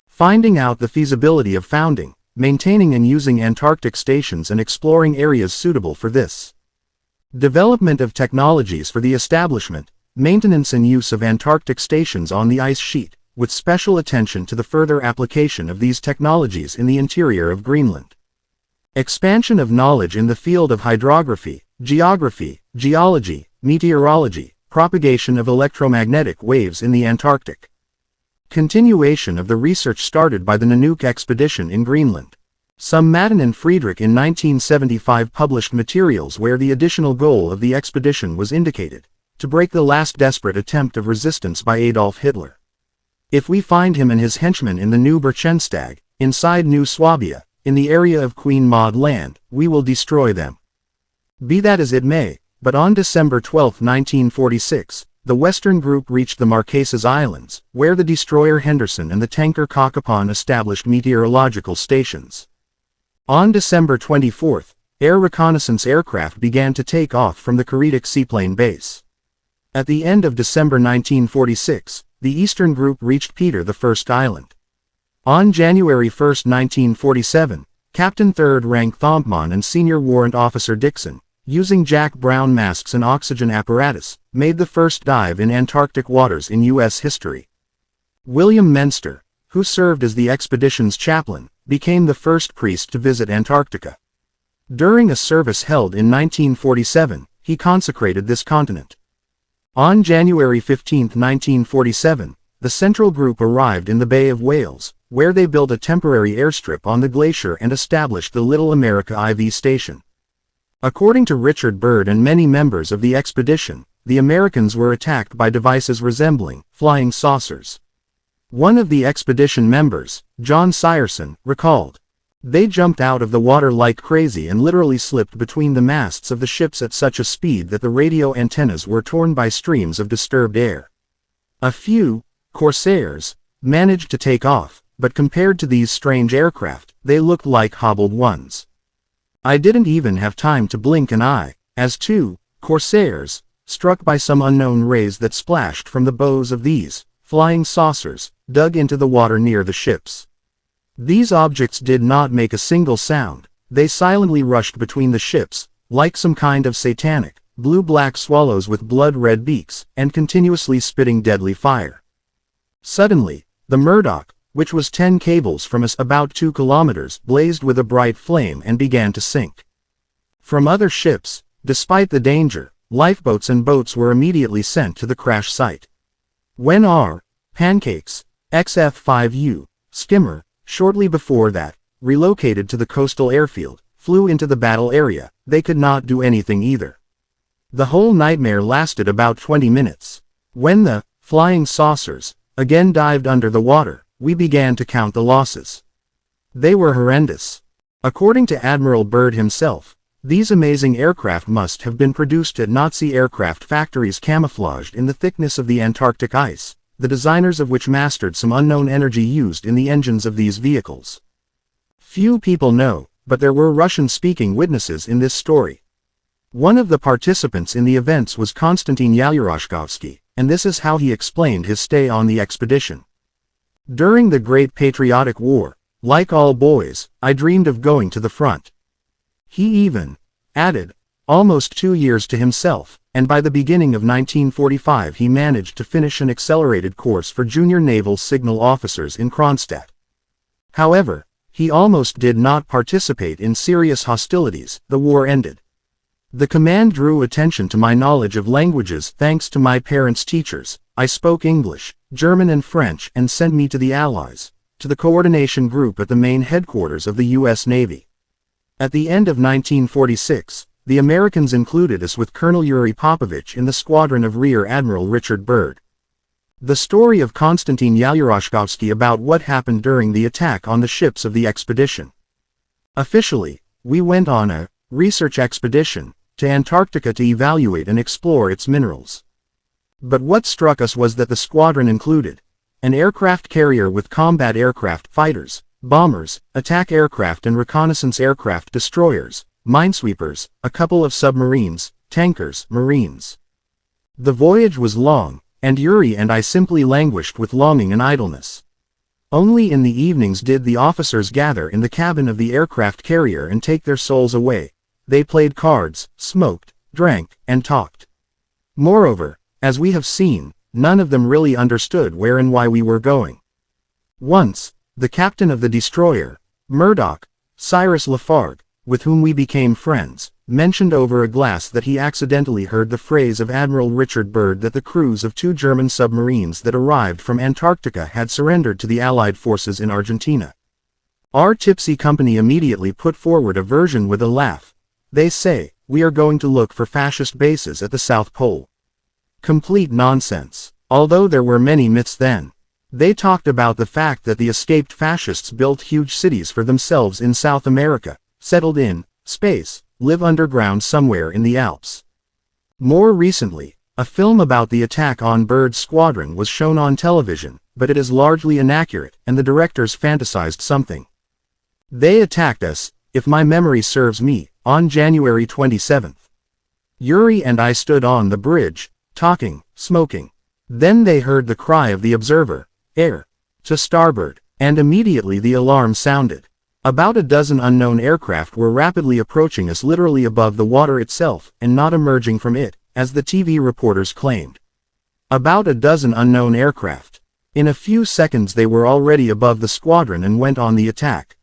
Finding out the feasibility of founding, maintaining and using Antarctic stations and exploring areas suitable for this. Development of technologies for the establishment, maintenance and use of Antarctic stations on the ice sheet, with special attention to the further application of these technologies in the interior of Greenland. Expansion of knowledge in the field of hydrography, geography, geology, meteorology, propagation of electromagnetic waves in the Antarctic. Continuation of the research started by the Nanook expedition in Greenland. Some Madden and Friedrich in 1975 published materials where the additional goal of the expedition was indicated, to break the last desperate attempt of resistance by Adolf Hitler. If we find him and his henchmen in the New Birkenstag, inside New Swabia, in the area of Queen Maud Land, we will destroy them. Be that as it may, but on December 12, 1946, the Western Group reached the Marquesas Islands, where the destroyer Henderson and the tanker Cacapon established meteorological stations. On December 24, air reconnaissance aircraft began to take off from the Karitik seaplane base. At the end of December 1946, the Eastern Group reached Peter I Island. On January 1, 1947, Captain 3rd Rank Thompson and Senior Warrant Officer Dixon, using Jack Brown masks and oxygen apparatus, made the first dive in Antarctic waters in U.S. history. William Menster, who served as the expedition's chaplain, became the first priest to visit Antarctica. During a service held in 1947, he consecrated this continent. On January 15, 1947, the Central Group arrived in the Bay of Whales, where they built a temporary airstrip on the glacier and established the Little America IV station. According to Richard Byrd and many members of the expedition, the Americans were attacked by devices resembling flying saucers. One of the expedition members, John Syerson, recalled, "They jumped out of the water like crazy and literally slipped between the masts of the ships at such a speed that the radio antennas were torn by streams of disturbed air. A few, Corsairs, managed to take off, but compared to these strange aircraft, they looked like hobbled ones. I didn't even have time to blink an eye, as two, Corsairs, struck by some unknown rays that splashed from the bows of these flying saucers, dug into the water near the ships. These objects did not make a single sound, they silently rushed between the ships, like some kind of satanic, blue-black swallows with blood-red beaks, and continuously spitting deadly fire. Suddenly, the Murdoch, which was 10 cables from us about 2 kilometers, blazed with a bright flame and began to sink. From other ships, despite the danger, lifeboats and boats were immediately sent to the crash site. When our Pancakes, XF-5U, skimmer, shortly before that, relocated to the coastal airfield, flew into the battle area, they could not do anything either. The whole nightmare lasted about 20 minutes. When the flying saucers again dived under the water, we began to count the losses. They were horrendous. According to Admiral Byrd himself, these amazing aircraft must have been produced at Nazi aircraft factories camouflaged in the thickness of the Antarctic ice, the designers of which mastered some unknown energy used in the engines of these vehicles. Few people know, but there were Russian-speaking witnesses in this story. One of the participants in the events was Konstantin Yalyurashkovsky, and this is how he explained his stay on the expedition. During the Great Patriotic War, like all boys, I dreamed of going to the front. He even added, almost 2 years to himself, and by the beginning of 1945 he managed to finish an accelerated course for junior naval signal officers in Kronstadt. However, he almost did not participate in serious hostilities. The war ended. The command drew attention to my knowledge of languages thanks to my parents' teachers. I spoke English, German and French, and sent me to the Allies, to the coordination group at the main headquarters of the U.S. Navy. At the end of 1946, the Americans included us with Colonel Yuri Popovich in the squadron of Rear Admiral Richard Byrd. The story of Konstantin Yaluroshkovsky about what happened during the attack on the ships of the expedition. Officially, we went on a research expedition to Antarctica to evaluate and explore its minerals. But what struck us was that the squadron included an aircraft carrier with combat aircraft fighters, bombers, attack aircraft and reconnaissance aircraft destroyers, minesweepers, a couple of submarines, tankers, marines. The voyage was long, and Yuri and I simply languished with longing and idleness. Only in the evenings did the officers gather in the cabin of the aircraft carrier and take their souls away. They played cards, smoked, drank, and talked. Moreover, as we have seen, none of them really understood where and why we were going. Once, the captain of the destroyer, Murdoch, Cyrus Lafargue, with whom we became friends, mentioned over a glass that he accidentally heard the phrase of Admiral Richard Byrd that the crews of 2 German submarines that arrived from Antarctica had surrendered to the Allied forces in Argentina. Our tipsy company immediately put forward a version with a laugh. They say, we are going to look for fascist bases at the South Pole. Complete nonsense. Although there were many myths then. They talked about the fact that the escaped fascists built huge cities for themselves in South America, settled in space, live underground somewhere in the Alps. More recently, a film about the attack on Byrd's squadron was shown on television, but it is largely inaccurate, and the directors fantasized something. They attacked us, if my memory serves me, on January 27th. Yuri and I stood on the bridge, talking, smoking. Then they heard the cry of the observer, air, to starboard, and immediately the alarm sounded. About a dozen unknown aircraft were rapidly approaching us literally above the water itself, and not emerging from it, as the TV reporters claimed. About a dozen unknown aircraft. In a few seconds they were already above the squadron and went on the attack.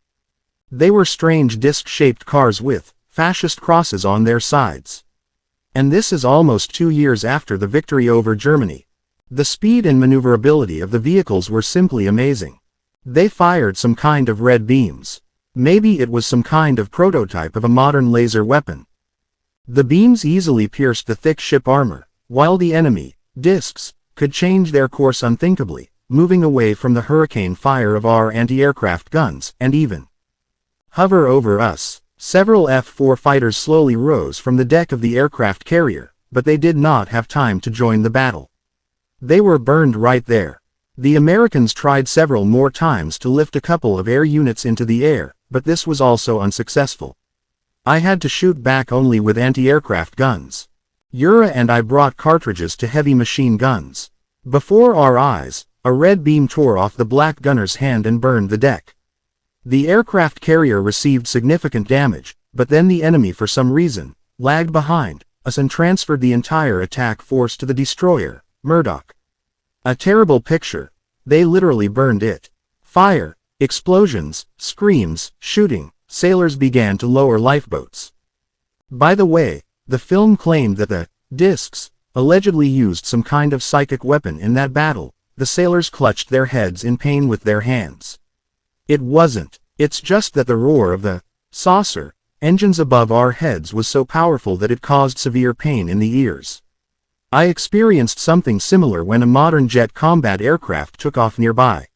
They were strange disc-shaped cars with fascist crosses on their sides. And this is almost 2 years after the victory over Germany. The speed and maneuverability of the vehicles were simply amazing. They fired some kind of red beams. Maybe it was some kind of prototype of a modern laser weapon. The beams easily pierced the thick ship armor, while the enemy discs could change their course unthinkably, moving away from the hurricane fire of our anti-aircraft guns, and even hover over us. Several F-4 fighters slowly rose from the deck of the aircraft carrier, but they did not have time to join the battle. They were burned right there. The Americans tried several more times to lift a couple of air units into the air, but this was also unsuccessful. I had to shoot back only with anti-aircraft guns. Yura and I brought cartridges to heavy machine guns. Before our eyes, a red beam tore off the black gunner's hand and burned the deck. The aircraft carrier received significant damage, but then the enemy for some reason lagged behind us and transferred the entire attack force to the destroyer, Murdoch. A terrible picture. They literally burned it. Fire, explosions, screams, shooting. Sailors began to lower lifeboats. By the way, the film claimed that the discs allegedly used some kind of psychic weapon in that battle. The sailors clutched their heads in pain with their hands. It wasn't. It's just that the roar of the saucer engines above our heads was so powerful that it caused severe pain in the ears. I experienced something similar when a modern jet combat aircraft took off nearby.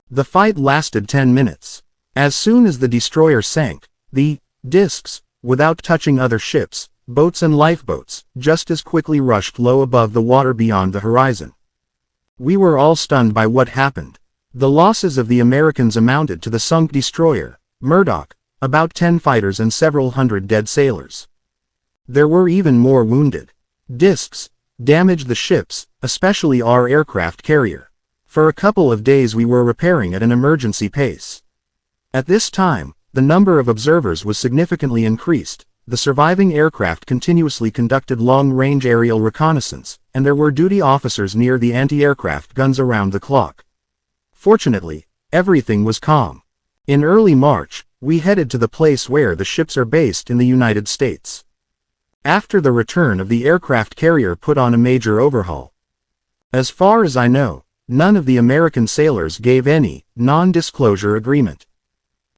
The fight lasted 10 minutes. As soon as the destroyer sank, the discs, without touching other ships, boats and lifeboats, just as quickly rushed low above the water beyond the horizon. We were all stunned by what happened. The losses of the Americans amounted to the sunk destroyer, Murdoch, about 10 fighters and several hundred dead sailors. There were even more wounded. Discs damaged the ships, especially our aircraft carrier. For a couple of days we were repairing at an emergency pace. At this time, the number of observers was significantly increased. The surviving aircraft continuously conducted long-range aerial reconnaissance, and there were duty officers near the anti-aircraft guns around the clock. Fortunately, everything was calm. In early March, we headed to the place where the ships are based in the United States. After the return of the aircraft carrier put on a major overhaul. As far as I know, none of the American sailors gave any non-disclosure agreement.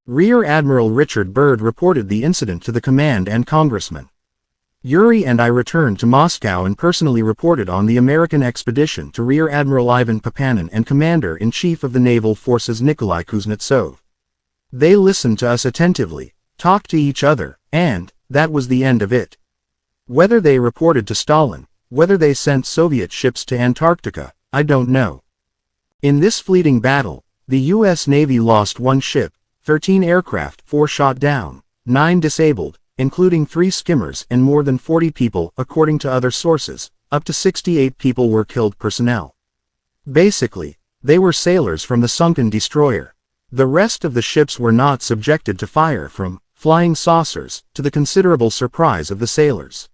Rear Admiral Richard Byrd reported the incident to the command and Congressman. Yuri and I returned to Moscow and personally reported on the American expedition to Rear Admiral Ivan Papanin and Commander-in-Chief of the Naval Forces Nikolai Kuznetsov. They listened to us attentively, talked to each other, and that was the end of it. Whether they reported to Stalin, whether they sent Soviet ships to Antarctica, I don't know. In this fleeting battle, the U.S. Navy lost 1 ship, 13 aircraft, 4 shot down, 9 disabled, including 3 skimmers, and more than 40 people, according to other sources. Up to 68 people were killed personnel. Basically, they were sailors from the sunken destroyer. The rest of the ships were not subjected to fire from flying saucers, to the considerable surprise of the sailors.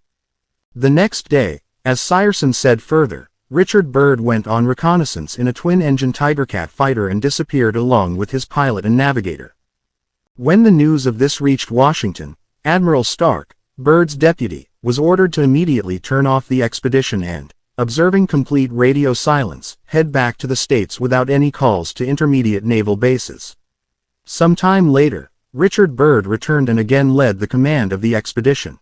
The next day, as Seierson said further, Richard Byrd went on reconnaissance in a twin-engine Tigercat fighter and disappeared along with his pilot and navigator. When the news of this reached Washington, Admiral Stark, Byrd's deputy, was ordered to immediately turn off the expedition and, observing complete radio silence, head back to the States without any calls to intermediate naval bases. Some time later, Richard Byrd returned and again led the command of the expedition.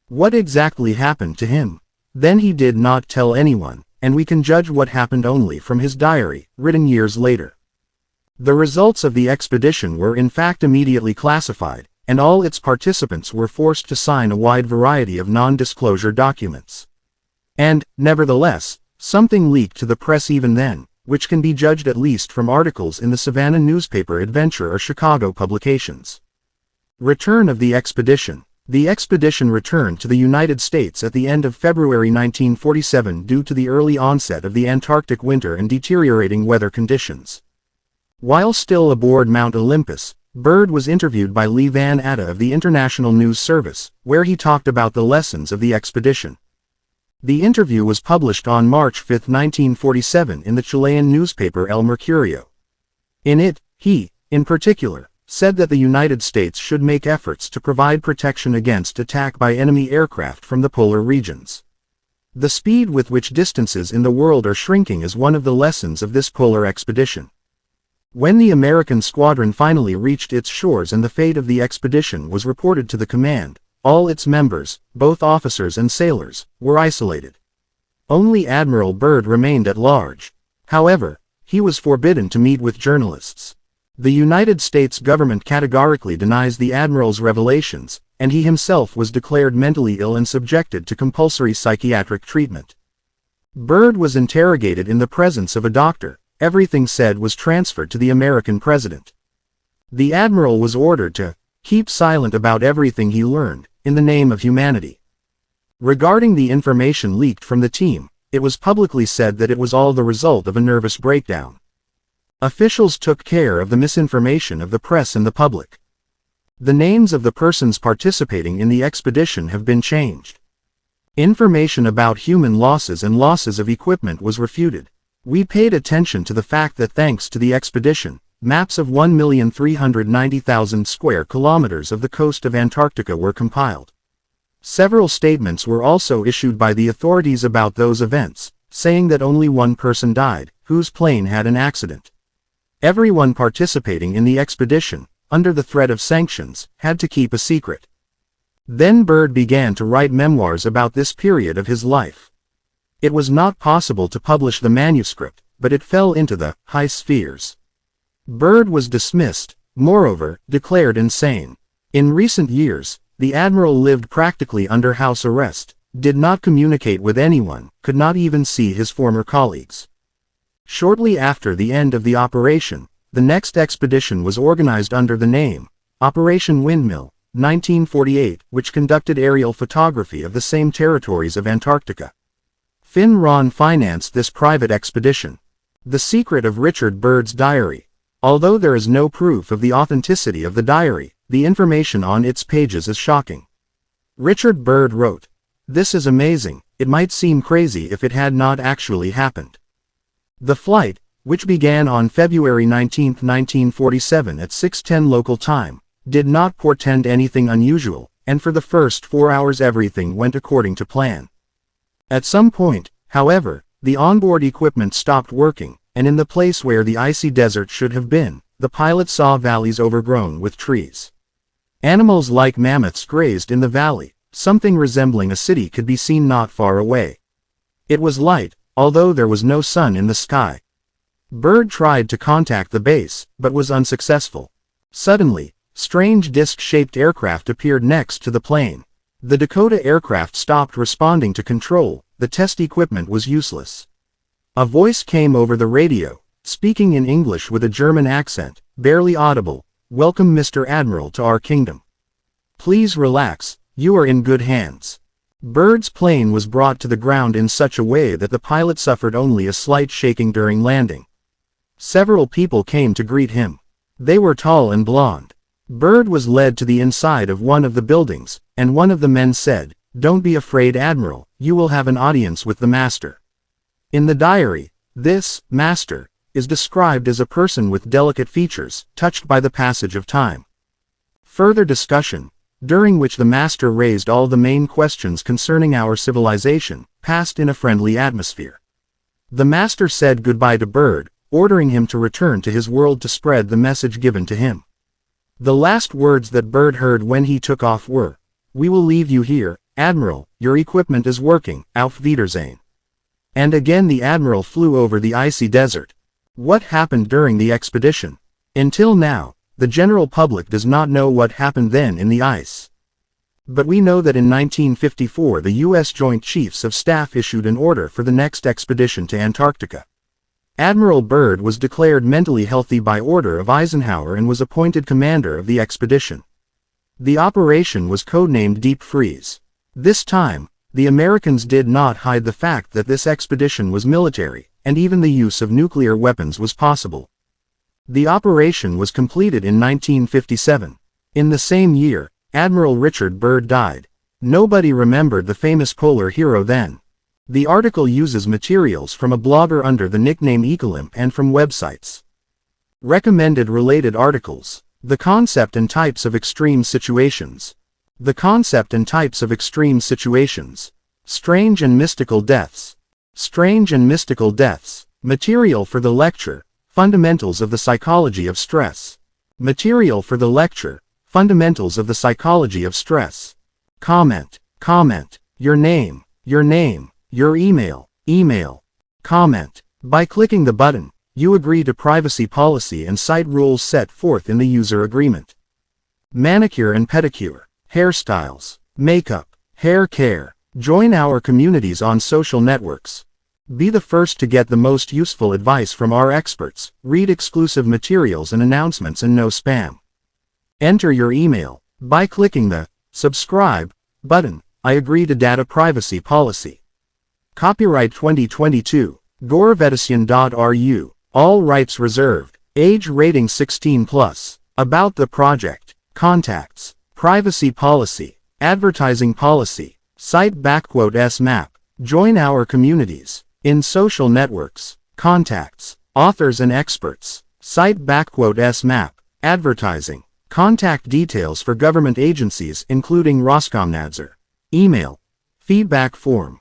What exactly happened to him? Then he did not tell anyone, and we can judge what happened only from his diary, written years later. The results of the expedition were in fact immediately classified, and all its participants were forced to sign a wide variety of non-disclosure documents. And, nevertheless, something leaked to the press even then, which can be judged at least from articles in the Savannah newspaper Adventure or Chicago publications. Return of the expedition. The expedition returned to the United States at the end of February 1947 due to the early onset of the Antarctic winter and deteriorating weather conditions. While still aboard Mount Olympus, Byrd was interviewed by Lee Van Atta of the International News Service, where he talked about the lessons of the expedition. The interview was published on March 5, 1947 in the Chilean newspaper El Mercurio. In it, he, in particular, said that the United States should make efforts to provide protection against attack by enemy aircraft from the polar regions. The speed with which distances in the world are shrinking is one of the lessons of this polar expedition. When the American squadron finally reached its shores and the fate of the expedition was reported to the command, all its members, both officers and sailors, were isolated. Only Admiral Byrd remained at large. However, he was forbidden to meet with journalists. The United States government categorically denies the Admiral's revelations, and he himself was declared mentally ill and subjected to compulsory psychiatric treatment. Byrd was interrogated in the presence of a doctor. Everything said was transferred to the American president. The Admiral was ordered to keep silent about everything he learned, in the name of humanity. Regarding the information leaked from the team, it was publicly said that it was all the result of a nervous breakdown. Officials took care of the misinformation of the press and the public. The names of the persons participating in the expedition have been changed. Information about human losses and losses of equipment was refuted. We paid attention to the fact that thanks to the expedition, maps of 1,390,000 square kilometers of the coast of Antarctica were compiled. Several statements were also issued by the authorities about those events, saying that only one person died, whose plane had an accident. Everyone participating in the expedition, under the threat of sanctions, had to keep a secret. Then Byrd began to write memoirs about this period of his life. It was not possible to publish the manuscript, but it fell into the high spheres. Byrd was dismissed, moreover, declared insane. In recent years, the Admiral lived practically under house arrest, did not communicate with anyone, could not even see his former colleagues. Shortly after the end of the operation, the next expedition was organized under the name Operation Windmill, 1948, which conducted aerial photography of the same territories of Antarctica. Finn Ron financed this private expedition. The secret of Richard Byrd's diary. Although there is no proof of the authenticity of the diary, the information on its pages is shocking. Richard Byrd wrote, "This is amazing, it might seem crazy if it had not actually happened." The flight, which began on February 19, 1947 at 6:10 local time, did not portend anything unusual, and for the first 4 hours everything went according to plan. At some point, however, the onboard equipment stopped working, and in the place where the icy desert should have been, the pilot saw valleys overgrown with trees. Animals like mammoths grazed in the valley. Something resembling a city could be seen not far away. It was light, although there was no sun in the sky. Bird tried to contact the base, but was unsuccessful. Suddenly, strange disc-shaped aircraft appeared next to the plane. The Dakota aircraft stopped responding to control. The test equipment was useless. A voice came over the radio, speaking in English with a German accent, barely audible. "Welcome, Mr. Admiral, to our kingdom. Please relax, you are in good hands." Bird's plane was brought to the ground in such a way that the pilot suffered only a slight shaking during landing. Several people came to greet him. They were tall and blonde. Bird was led to the inside of one of the buildings, and one of the men said, "Don't be afraid, Admiral, you will have an audience with the master." In the diary, this master is described as a person with delicate features, touched by the passage of time. Further discussion, during which the master raised all the main questions concerning our civilization, passed in a friendly atmosphere. The master said goodbye to Bird, ordering him to return to his world to spread the message given to him. The last words that Bird heard when he took off were, "We will leave you here, Admiral, your equipment is working, auf Wiedersehen." And again the Admiral flew over the icy desert. What happened during the expedition? Until now, the general public does not know what happened then in the ice. But we know that in 1954 the U.S. Joint Chiefs of Staff issued an order for the next expedition to Antarctica. Admiral Byrd was declared mentally healthy by order of Eisenhower and was appointed commander of the expedition. The operation was codenamed Deep Freeze. This time, the Americans did not hide the fact that this expedition was military, and even the use of nuclear weapons was possible. The operation was completed in 1957. In the same year, Admiral Richard Byrd died. Nobody remembered the famous polar hero then. The article uses materials from a blogger under the nickname Ecolimp and from websites. Recommended related articles. The concept and types of extreme situations. The concept and types of extreme situations. Strange and mystical deaths. Strange and mystical deaths. Material for the lecture, Fundamentals of the Psychology of Stress. Material for the lecture, Fundamentals of the Psychology of Stress. Comment. Your name, your email. Comment. By clicking the button, you agree to privacy policy and site rules set forth in the user agreement. Manicure and pedicure, hairstyles, makeup, hair care. Join our communities on social networks. Be the first to get the most useful advice from our experts, read exclusive materials and announcements, and no spam. Enter your email by clicking the subscribe button. I agree to data privacy policy. Copyright 2022, gorvedician.ru, all rights reserved, age rating 16+, about the project, contacts, privacy policy, advertising policy, site /s map, join our communities, in social networks, contacts, authors and experts, site /s map, advertising, contact details for government agencies including Roskomnadzor, email, feedback form.